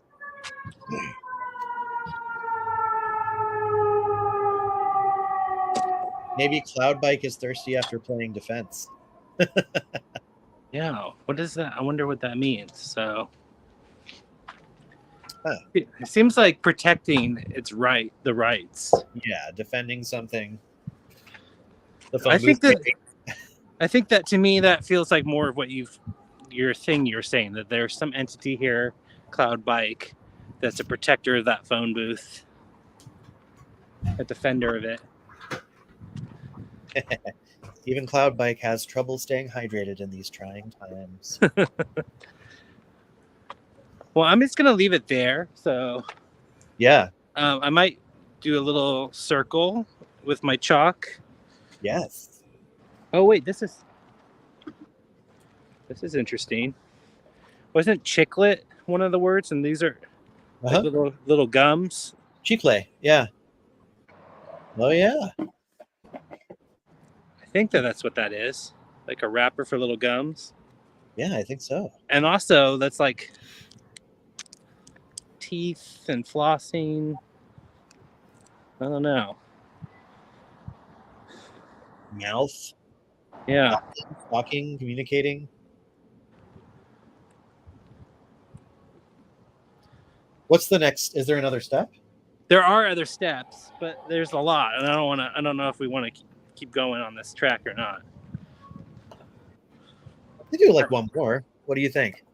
[SPEAKER 1] Maybe Cloud Bike is thirsty after playing defense.
[SPEAKER 2] Yeah, what is that? I wonder what that means. So
[SPEAKER 1] Huh.
[SPEAKER 2] it seems like protecting the rights.
[SPEAKER 1] Yeah, defending something. The
[SPEAKER 2] I
[SPEAKER 1] phone
[SPEAKER 2] think
[SPEAKER 1] booth.
[SPEAKER 2] that to me that feels like more of what you're saying, that there's some entity here, Cloud Bike, that's a protector of that phone booth, a defender of it.
[SPEAKER 1] Even Cloud Bike has trouble staying hydrated in these trying times.
[SPEAKER 2] Well, I'm just gonna leave it there. So
[SPEAKER 1] Yeah.
[SPEAKER 2] I might do a little circle with my chalk.
[SPEAKER 1] Yes.
[SPEAKER 2] Oh wait, this is interesting. Wasn't chiclet one of the words? And these are like little gums.
[SPEAKER 1] Chicle. Yeah. Oh yeah.
[SPEAKER 2] I think that's what that is. Like a wrapper for little gums.
[SPEAKER 1] Yeah, I think so.
[SPEAKER 2] And also that's like teeth and flossing. I don't know.
[SPEAKER 1] Mouth.
[SPEAKER 2] Yeah.
[SPEAKER 1] Talking, communicating. What's the next? Is there another step?
[SPEAKER 2] There are other steps, but there's a lot, and I don't know if we want to keep going on this track or not.
[SPEAKER 1] We do like one more. What do you think?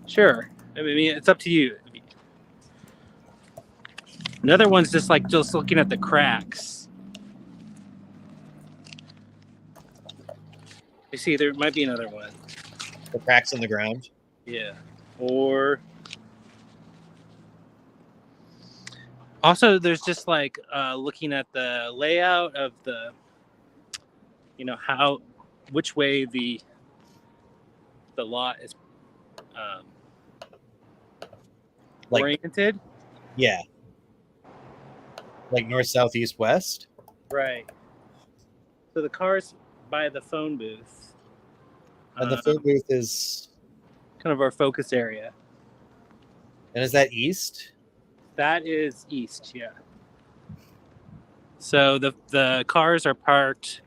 [SPEAKER 2] Sure. I mean, it's up to you. Another one's just looking at the cracks. You see, there might be another one.
[SPEAKER 1] The cracks in the ground.
[SPEAKER 2] Yeah. Or also, there's just like looking at the layout of the, which way the lot is oriented.
[SPEAKER 1] Yeah. Like north, south, east, west.
[SPEAKER 2] Right. So the car's by the phone booth.
[SPEAKER 1] And the phone booth is
[SPEAKER 2] kind of our focus area.
[SPEAKER 1] And is that east?
[SPEAKER 2] That is east, yeah. So the cars are parked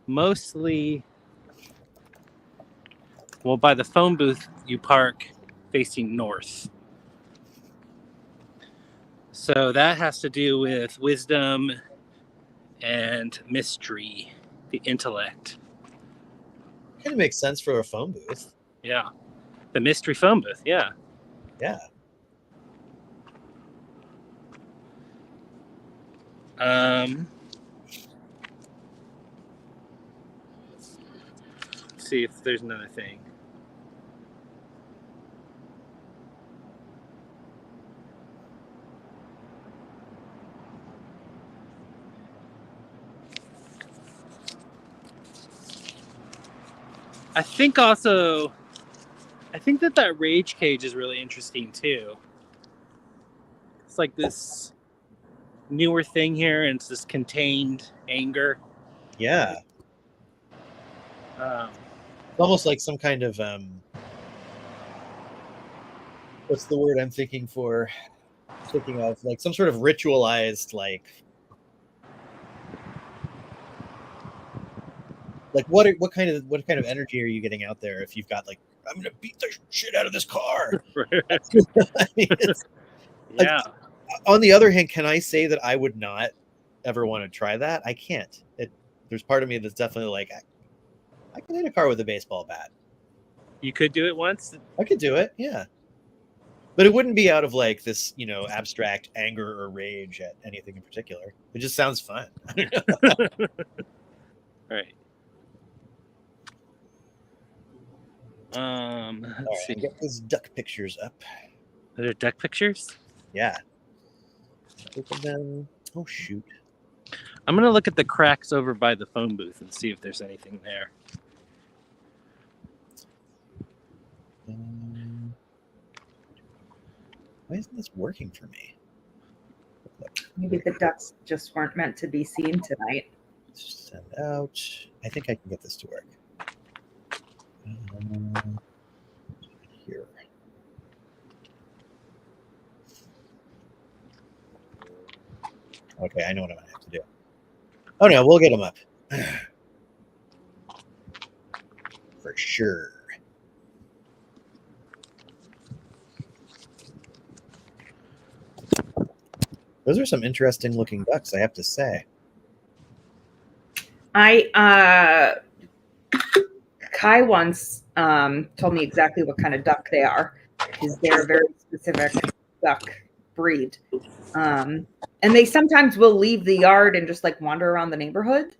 [SPEAKER 2] mostly, well, by the phone booth, you park facing north. So that has to do with wisdom and mystery, the intellect.
[SPEAKER 1] Kind of makes sense for a phone booth.
[SPEAKER 2] Yeah. The mystery phone booth, yeah.
[SPEAKER 1] Yeah.
[SPEAKER 2] Let's see if there's another thing. I think that rage cage is really interesting too. It's like this newer thing here, and it's this contained anger.
[SPEAKER 1] Yeah. Almost like some kind of what's the word I'm thinking of? Like some sort of ritualized like what kind of energy are you getting out there if you've got like, I'm gonna beat the shit out of this car? I mean,
[SPEAKER 2] yeah.
[SPEAKER 1] On the other hand, can I say that I would not ever want to try that? I can't. There's part of me that's definitely like, I can hit a car with a baseball bat.
[SPEAKER 2] You could do it once?
[SPEAKER 1] I could do it, yeah. But it wouldn't be out of like this, abstract anger or rage at anything in particular. It just sounds fun.
[SPEAKER 2] Right.
[SPEAKER 1] Let's see. Get those duck pictures up.
[SPEAKER 2] Are there duck pictures?
[SPEAKER 1] Yeah. Open them. Oh shoot.
[SPEAKER 2] I'm gonna look at the cracks over by the phone booth and see if there's anything there.
[SPEAKER 1] Why isn't this working for me?
[SPEAKER 4] Maybe the ducks just weren't meant to be seen tonight.
[SPEAKER 1] Send out. I think I can get this to work. Here. Okay, I know what I'm gonna have to do. Oh no, we'll get them up for sure. Those are some interesting looking ducks, I have to say.
[SPEAKER 4] Kai once told me exactly what kind of duck they are, because they're a very specific duck breed. And they sometimes will leave the yard and just like wander around the neighborhood,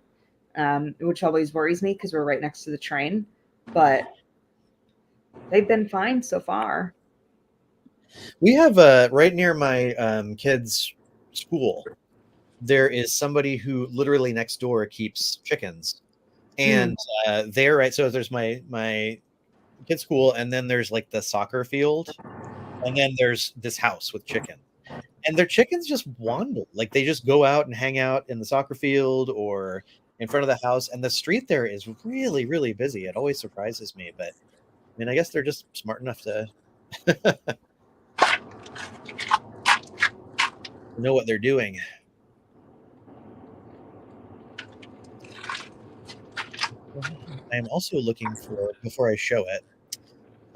[SPEAKER 4] which always worries me because we're right next to the train. But they've been fine so far.
[SPEAKER 1] We have right near my kids' school, there is somebody who literally next door keeps chickens. And they're right. So there's my kids' school, and then there's like the soccer field, and then there's this house with chicken. And their chickens just wander. Like they just go out and hang out in the soccer field or in front of the house. And the street there is really, really busy. It always surprises me. But I mean, I guess they're just smart enough to know what they're doing. I am also looking for, before I show it,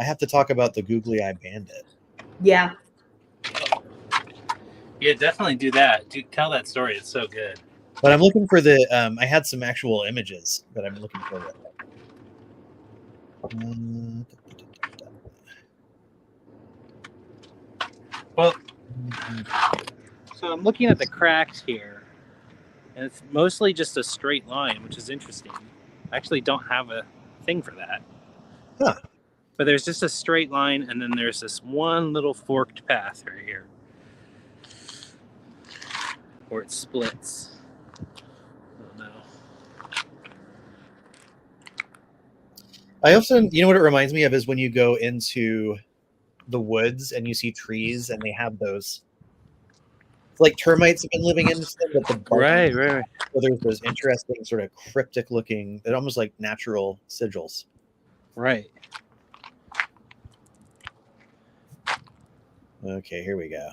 [SPEAKER 1] I have to talk about the googly eye bandit.
[SPEAKER 4] Yeah.
[SPEAKER 2] Yeah, definitely do that. Tell that story. It's so good.
[SPEAKER 1] But I'm looking for the, I had some actual images that I'm looking for.
[SPEAKER 2] Well, so I'm looking at the cracks here, and it's mostly just a straight line, which is interesting. I actually don't have a thing for that.
[SPEAKER 1] Huh.
[SPEAKER 2] But there's just a straight line, and then there's this one little forked path right here where it splits. I don't know.
[SPEAKER 1] I often, you know what it reminds me of is when you go into the woods and you see trees and they have those, it's like termites have been living in them, but the
[SPEAKER 2] Right.
[SPEAKER 1] so there's those interesting sort of cryptic looking, they're almost like natural sigils.
[SPEAKER 2] Right.
[SPEAKER 1] Okay, here we go.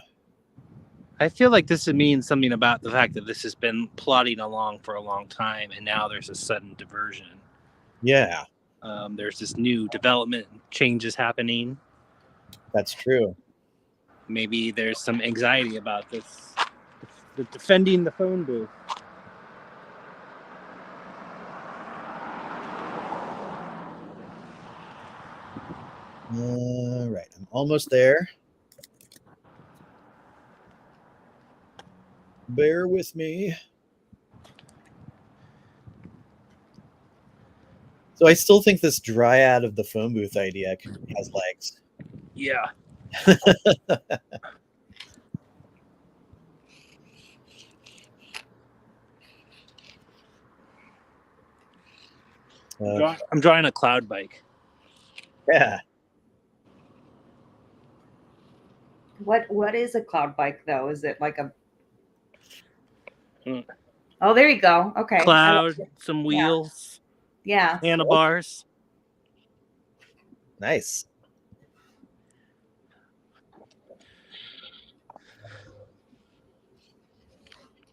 [SPEAKER 2] I feel like this means something about the fact that this has been plodding along for a long time, and now there's a sudden diversion.
[SPEAKER 1] Yeah.
[SPEAKER 2] There's this new development changes happening.
[SPEAKER 1] That's true.
[SPEAKER 2] Maybe there's some anxiety about this, the defending the phone booth.
[SPEAKER 1] All right, I'm almost there. Bear with me. So I still think this dryad of the phone booth idea has legs.
[SPEAKER 2] Yeah. I'm drawing a cloud bike.
[SPEAKER 1] Yeah.
[SPEAKER 4] What is a cloud bike though? Is it like a?
[SPEAKER 2] Mm.
[SPEAKER 4] Oh, there you go. Okay.
[SPEAKER 2] Cloud, some wheels.
[SPEAKER 4] Yeah.
[SPEAKER 2] Handlebars.
[SPEAKER 1] Nice.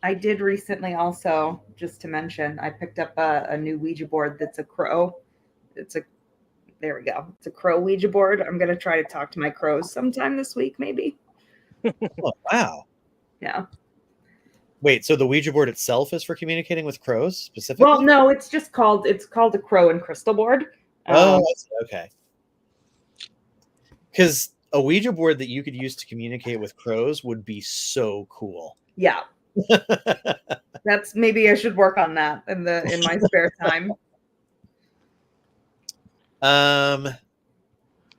[SPEAKER 4] I did recently also, just to mention, I picked up a new Ouija board that's a crow. There we go. It's a crow Ouija board. I'm going to try to talk to my crows sometime this week, maybe.
[SPEAKER 1] Oh, wow.
[SPEAKER 4] Yeah.
[SPEAKER 1] Wait, so the Ouija board itself is for communicating with crows specifically?
[SPEAKER 4] Well, no, it's called a crow and crystal board.
[SPEAKER 1] Oh, okay. Because a Ouija board that you could use to communicate with crows would be so cool.
[SPEAKER 4] Yeah. That's, maybe I should work on that in my spare time.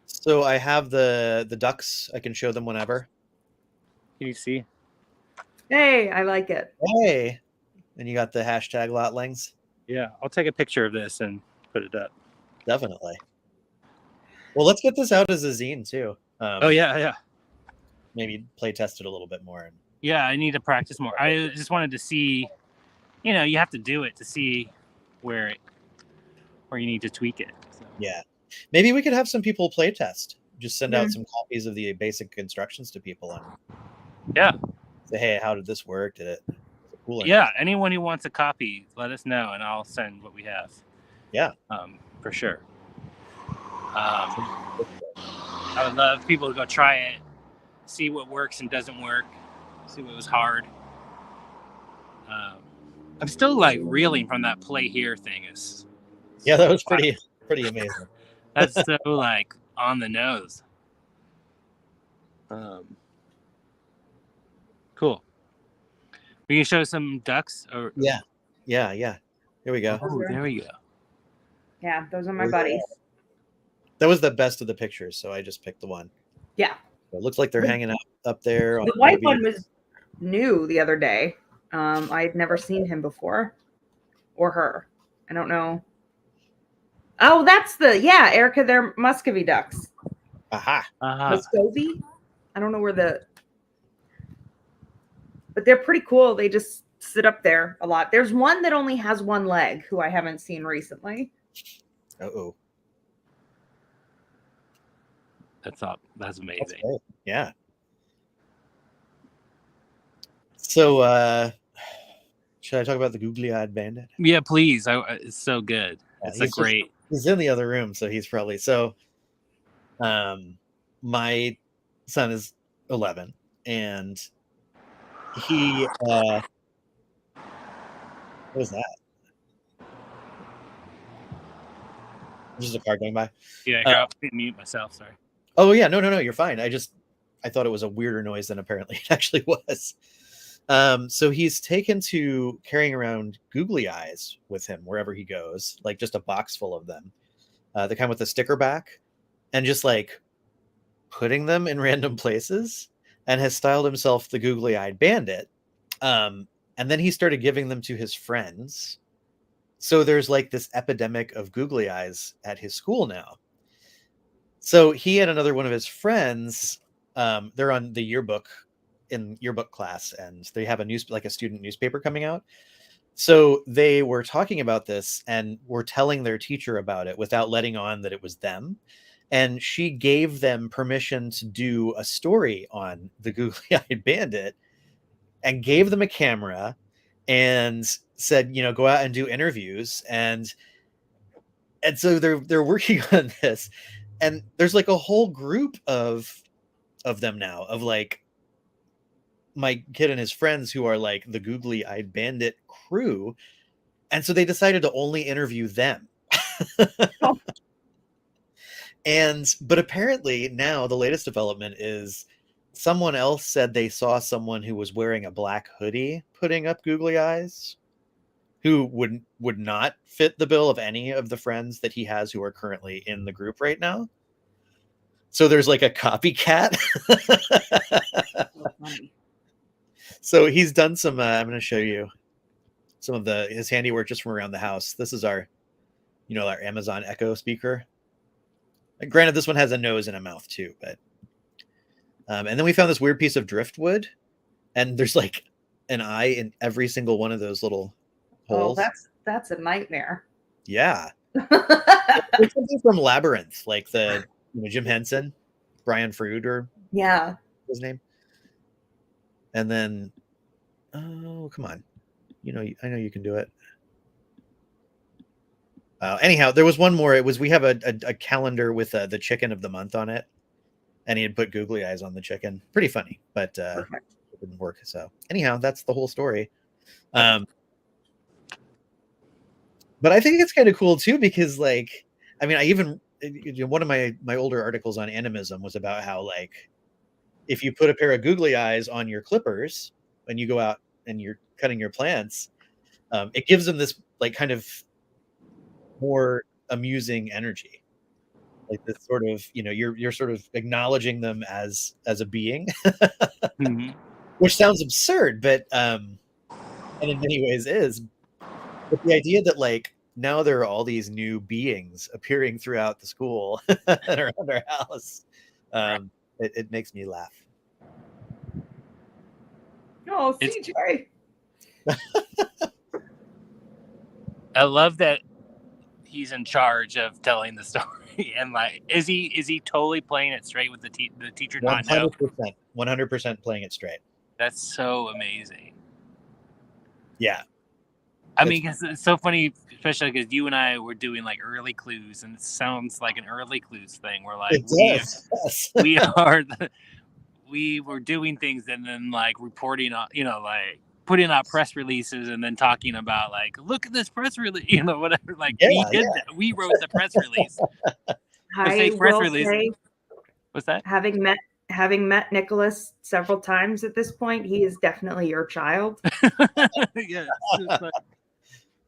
[SPEAKER 1] So I have the ducks. I can show them whenever.
[SPEAKER 2] Can you see?
[SPEAKER 4] Hey, I like it.
[SPEAKER 1] Hey, and you got the hashtag lotlings.
[SPEAKER 2] Yeah, I'll take a picture of this and put it up.
[SPEAKER 1] Definitely. Well, let's get this out as a zine too.
[SPEAKER 2] Oh yeah.
[SPEAKER 1] Maybe play test it a little bit more.
[SPEAKER 2] Yeah, I need to practice more. I just wanted to see, you have to do it to see where you need to tweak it. So.
[SPEAKER 1] Yeah. Maybe we could have some people play test. Just send out some copies of the basic instructions to people and
[SPEAKER 2] yeah.
[SPEAKER 1] say, hey, how did this work? Did it cooler.
[SPEAKER 2] Yeah, anyone who wants a copy, let us know, and I'll send what we have.
[SPEAKER 1] Yeah.
[SPEAKER 2] For sure. I would love people to go try it, see what works and doesn't work, see what was hard. I'm still like reeling from that play here thing.
[SPEAKER 1] Yeah, that was pretty amazing.
[SPEAKER 2] That's so like on the nose. Cool. We can show some ducks. Or
[SPEAKER 1] Yeah. Here we go.
[SPEAKER 2] Oh, there we go.
[SPEAKER 4] Yeah, those are my buddies.
[SPEAKER 1] That was the best of the pictures, so I just picked the one.
[SPEAKER 4] Yeah.
[SPEAKER 1] It looks like they're hanging out up there.
[SPEAKER 4] The white one was new the other day. I'd never seen him before, or her. I don't know. Oh, that's Erica. They're Muscovy ducks.
[SPEAKER 1] Aha.
[SPEAKER 4] Muscovy. I don't know where but they're pretty cool. They just sit up there a lot. There's one that only has one leg, who I haven't seen recently.
[SPEAKER 1] Uh-oh.
[SPEAKER 2] That's amazing.
[SPEAKER 1] That's yeah. So, should I talk about the googly-eyed bandit?
[SPEAKER 2] Yeah, please. It's so good. Yeah, it's great.
[SPEAKER 1] He's in the other room, so he's probably so. My son is 11, and he. What was that? There's a car going by.
[SPEAKER 2] Yeah, I'll mute myself. Sorry.
[SPEAKER 1] Oh yeah, no, you're fine. I thought it was a weirder noise than apparently it actually was. So he's taken to carrying around googly eyes with him wherever he goes, like just a box full of them. The kind with a sticker back, and just like putting them in random places, and has styled himself the googly-eyed bandit. And then he started giving them to his friends. So there's like this epidemic of googly eyes at his school now. So he and another one of his friends, they're on the yearbook class, and they have a student newspaper coming out. So they were talking about this and were telling their teacher about it without letting on that it was them. And she gave them permission to do a story on the googly-eyed bandit, and gave them a camera and said, go out and do interviews. And so they're working on this. And there's like a whole group of them now, of like my kid and his friends who are like the googly-eyed bandit crew. And so they decided to only interview them.
[SPEAKER 4] Oh.
[SPEAKER 1] But apparently now the latest development is someone else said they saw someone who was wearing a black hoodie putting up googly eyes, who would not fit the bill of any of the friends that he has who are currently in the group right now. So there's like a copycat. So he's done some, I'm going to show you some of his handiwork just from around the house. This is our Amazon Echo speaker. Granted, this one has a nose and a mouth too, but, and then we found this weird piece of driftwood, and there's like an eye in every single one of those little holes.
[SPEAKER 4] Oh, that's a nightmare.
[SPEAKER 1] Yeah. It's something from Labyrinth, like the Jim Henson, Brian Frood, or his name. And then, oh, come on. I know you can do it. Anyhow, there was one more. We have a calendar with the chicken of the month on it, and he had put googly eyes on the chicken. Pretty funny, but it didn't work. So anyhow, that's the whole story. But I think it's kind of cool too, because one of my older articles on animism was about how, like, if you put a pair of googly eyes on your clippers when you go out and you're cutting your plants, it gives them this like kind of more amusing energy, like this sort of you're sort of acknowledging them as a being.
[SPEAKER 2] Mm-hmm.
[SPEAKER 1] Which sounds absurd, but and in many ways is. But the idea that like now there are all these new beings appearing throughout the school and around our house, it makes me laugh.
[SPEAKER 4] Oh, CJ.
[SPEAKER 2] I love that he's in charge of telling the story, and like, is he totally playing it straight with the teacher?
[SPEAKER 1] 100%, 100% playing it straight.
[SPEAKER 2] That's so amazing.
[SPEAKER 1] Yeah.
[SPEAKER 2] I mean, because it's so funny, especially because you and I were doing like early clues, and it sounds like an early clues thing. We're like,
[SPEAKER 1] It does. Yes.
[SPEAKER 2] we are, we were doing things and then like reporting on, like putting out press releases and then talking about like, look at this press release, whatever. Like we did that. We wrote the press release.
[SPEAKER 4] I will say,
[SPEAKER 2] What's that?
[SPEAKER 4] having met Nicholas several times at this point, he is definitely your child.
[SPEAKER 2] Yeah, it's like,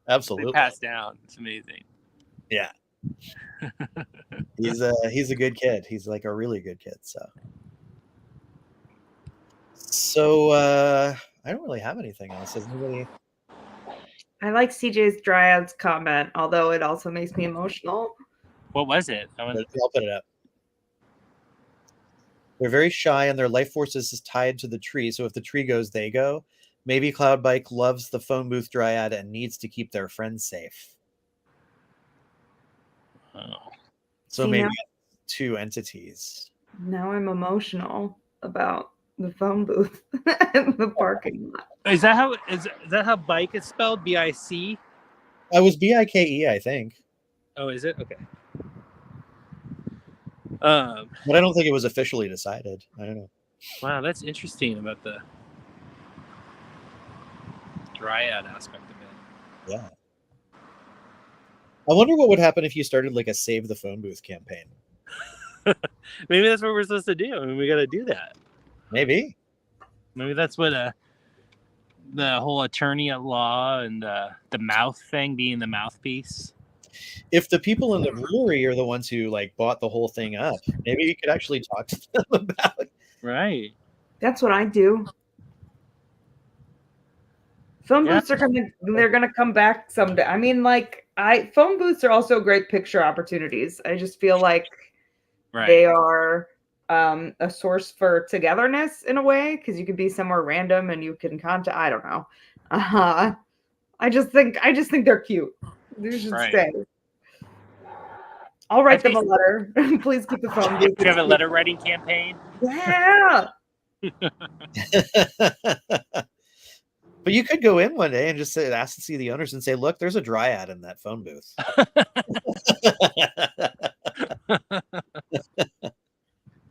[SPEAKER 1] Absolutely.
[SPEAKER 2] they pass down. It's amazing.
[SPEAKER 1] Yeah. He's a good kid. He's like a really good kid. So I don't really have anything else. Is anybody?
[SPEAKER 4] I like CJ's Dryad's comment, although it also makes me emotional.
[SPEAKER 2] What was it?
[SPEAKER 1] I'll put it up. They're very shy and their life force is tied to the tree. So if the tree goes, they go. Maybe Cloudbike loves the phone booth Dryad and needs to keep their friends safe.
[SPEAKER 2] Oh.
[SPEAKER 1] So
[SPEAKER 4] See,
[SPEAKER 1] maybe
[SPEAKER 4] now,
[SPEAKER 1] 2 entities.
[SPEAKER 4] Now I'm emotional about the phone booth and the parking lot.
[SPEAKER 2] Is that how bike is spelled? B-I-C?
[SPEAKER 1] I was B-I-K-E, I think.
[SPEAKER 2] Oh, is it? Okay.
[SPEAKER 1] But I don't think it was officially decided. I don't know.
[SPEAKER 2] Wow, that's interesting about the Dryad aspect of it.
[SPEAKER 1] Yeah. I wonder what would happen if you started like a Save the Phone Booth campaign.
[SPEAKER 2] Maybe that's what we're supposed to do. I mean, we got to do that.
[SPEAKER 1] Maybe
[SPEAKER 2] that's what the whole attorney at law and the mouth thing, being the mouthpiece.
[SPEAKER 1] If the people in the brewery are the ones who like bought the whole thing up, maybe you could actually talk to them about it.
[SPEAKER 2] Right.
[SPEAKER 4] That's what I do. Phone booths are they're gonna come back someday. I mean, like phone booths are also great picture opportunities. I just feel like they are a source for togetherness in a way, because you could be somewhere random and you can contact. I don't know. I just think they're cute. They should stay. I'll write them a letter. Please keep the phone booth.
[SPEAKER 2] Do you have a letter writing campaign?
[SPEAKER 4] Yeah.
[SPEAKER 1] But you could go in one day and just ask to see the owners and say, look, there's a Dryad in that phone booth.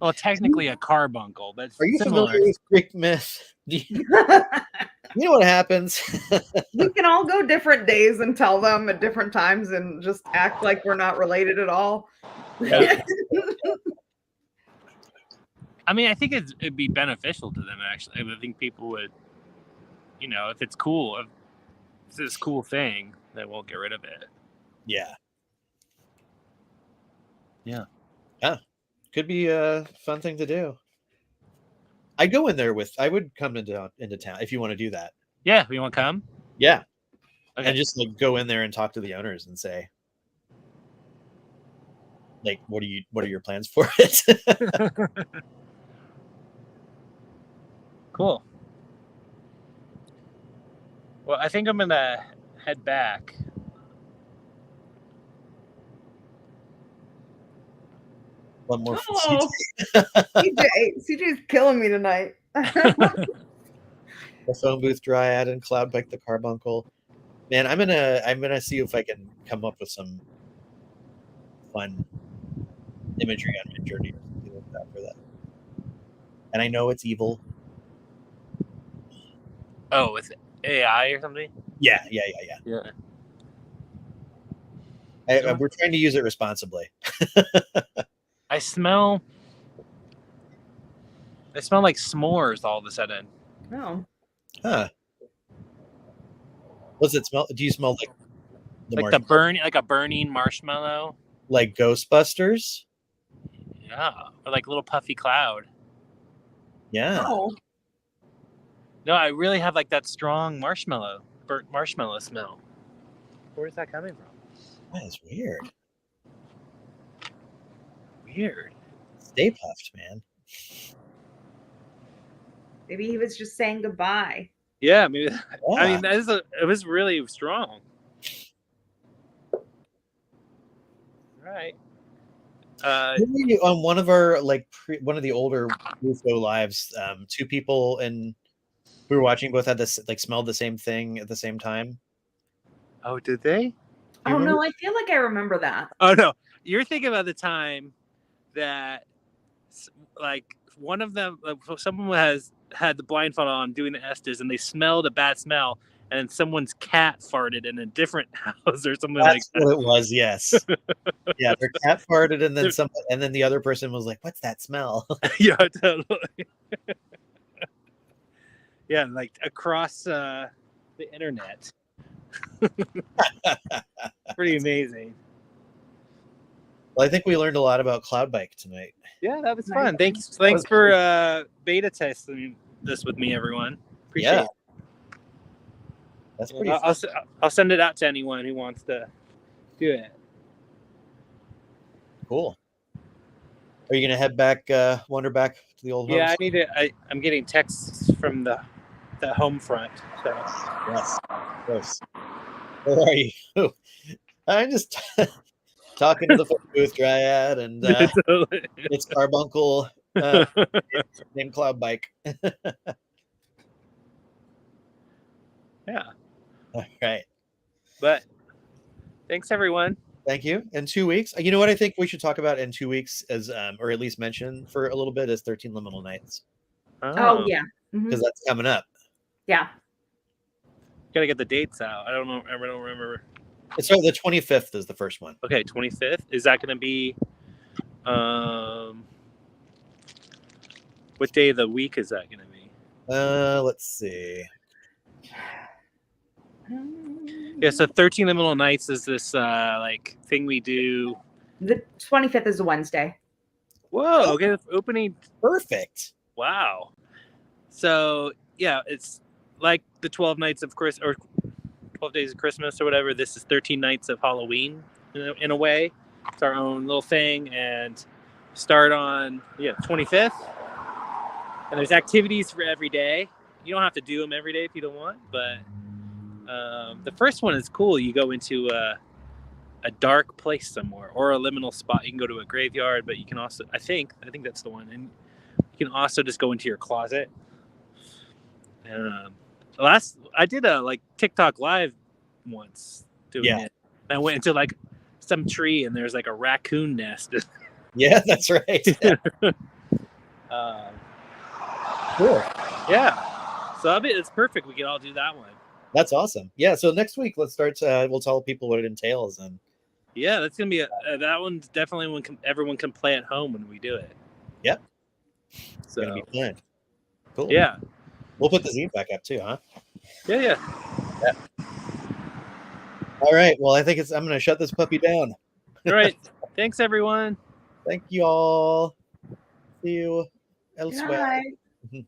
[SPEAKER 2] Well, technically a carbuncle. But
[SPEAKER 1] are you
[SPEAKER 2] similar.
[SPEAKER 1] familiar with Greek myth? You know what happens?
[SPEAKER 4] We can all go different days and tell them at different times and just act like we're not related at all.
[SPEAKER 2] Yeah. I mean, I think it'd be beneficial to them, actually. I think people would, if it's cool, if it's this cool thing, they won't get rid of it.
[SPEAKER 1] Yeah. Yeah. Yeah. Could be a fun thing to do. I go in there I would come into town if you want to do that.
[SPEAKER 2] Yeah, you want to come?
[SPEAKER 1] Yeah.
[SPEAKER 2] Okay.
[SPEAKER 1] And just like go in there and talk to the owners and say, like, what are your plans for it?
[SPEAKER 2] Cool. Well, I think I'm gonna head back.
[SPEAKER 1] One more.
[SPEAKER 4] Oh, CJ's killing me tonight.
[SPEAKER 1] The phone booth Dryad and Cloudbike the carbuncle. Man, I'm gonna see if I can come up with some fun imagery on Midjourney or something like that for that. And I know it's evil.
[SPEAKER 2] Oh, with AI or something?
[SPEAKER 1] Yeah.
[SPEAKER 2] Yeah.
[SPEAKER 1] We're trying to use it responsibly.
[SPEAKER 2] I smell like s'mores all of a sudden.
[SPEAKER 4] Oh.
[SPEAKER 1] Huh. What's it smell? Do you smell like
[SPEAKER 2] a burning marshmallow?
[SPEAKER 1] Like Ghostbusters?
[SPEAKER 2] Yeah. Or like a little puffy cloud.
[SPEAKER 1] Yeah.
[SPEAKER 4] Oh.
[SPEAKER 2] No, I really have like that strong burnt marshmallow smell. Where's that coming from?
[SPEAKER 1] That is weird.
[SPEAKER 2] Weird.
[SPEAKER 1] Stay puffed, man.
[SPEAKER 4] Maybe he was just saying goodbye.
[SPEAKER 2] Yeah, maybe.
[SPEAKER 1] Yeah.
[SPEAKER 2] I mean, it was really strong. Right.
[SPEAKER 1] On one of our one of the older WUFO lives, 2 people in We were watching, both had this like smelled the same thing at the same time.
[SPEAKER 2] Oh, did they?
[SPEAKER 4] Oh no, I feel like I remember that.
[SPEAKER 2] Oh no, you're thinking about the time that like one of them, someone has had the blindfold on doing the Estes, and they smelled a bad smell, and someone's cat farted in a different house or something like that.
[SPEAKER 1] That's what it was. Yes. Yeah, their cat farted, and then the other person was like, "What's that smell?"
[SPEAKER 2] Yeah, totally. Yeah, like across the internet. Pretty amazing.
[SPEAKER 1] Well, I think we learned a lot about cloud bike tonight.
[SPEAKER 2] Yeah, that was
[SPEAKER 4] Nice.
[SPEAKER 2] fun. Thanks for beta testing this with me, everyone. Appreciate
[SPEAKER 1] Yeah.
[SPEAKER 2] it.
[SPEAKER 1] That's pretty.
[SPEAKER 2] I'll send it out to anyone who wants to do it.
[SPEAKER 1] Cool. Are you gonna head back, wander back to the old home?
[SPEAKER 2] Yeah, I need to. I'm getting texts from the home front. So
[SPEAKER 1] Yes. Of course. Where are you? I'm just talking to the phone booth Dryad, and it's Carbuncle named Cloud Bike.
[SPEAKER 2] Yeah.
[SPEAKER 1] All right.
[SPEAKER 2] But thanks, everyone.
[SPEAKER 1] Thank you. In 2 weeks, you know what I think we should talk about in 2 weeks, as or at least mention for a little bit, is 13 Liminal Nights,
[SPEAKER 4] Oh yeah.
[SPEAKER 1] because that's coming up.
[SPEAKER 4] Yeah.
[SPEAKER 2] Gotta get the dates out. I don't know. I don't remember.
[SPEAKER 1] It's right. The 25th is the first one.
[SPEAKER 2] Okay, 25th. Is that gonna be? What day of the week is that gonna be?
[SPEAKER 1] Let's see.
[SPEAKER 2] Yeah, so 13 Liminal Nights is this like thing we do.
[SPEAKER 4] The 25th is a Wednesday.
[SPEAKER 2] Whoa, okay, opening.
[SPEAKER 1] Perfect.
[SPEAKER 2] Wow. So yeah, it's like the 12 nights of Christmas or 12 days of Christmas or whatever. This is 13 nights of Halloween in a way. It's our own little thing, and start on 25th. And there's activities for every day. You don't have to do them every day if you don't want, but the first one is cool. You go into a dark place somewhere or a liminal spot. You can go to a graveyard, but you can also, I think that's the one, and you can also just go into your closet. I did a like TikTok live once doing it. I went into like some tree, and there's like a raccoon nest.
[SPEAKER 1] Yeah, that's right. Cool.
[SPEAKER 2] Yeah. So it's perfect. We can all do that one.
[SPEAKER 1] That's awesome. Yeah. So next week, let's start. We'll tell people what it entails, and
[SPEAKER 2] yeah, that's gonna be that one's definitely when everyone can play at home when we do it.
[SPEAKER 1] Yep.
[SPEAKER 2] So
[SPEAKER 1] it's gonna be fun. Cool.
[SPEAKER 2] Yeah.
[SPEAKER 1] We'll put the zine back up too, huh?
[SPEAKER 2] Yeah.
[SPEAKER 1] All right. Well, I think I'm gonna shut this puppy down.
[SPEAKER 2] All right. Thanks, everyone.
[SPEAKER 1] Thank you all. See you elsewhere.
[SPEAKER 4] Bye.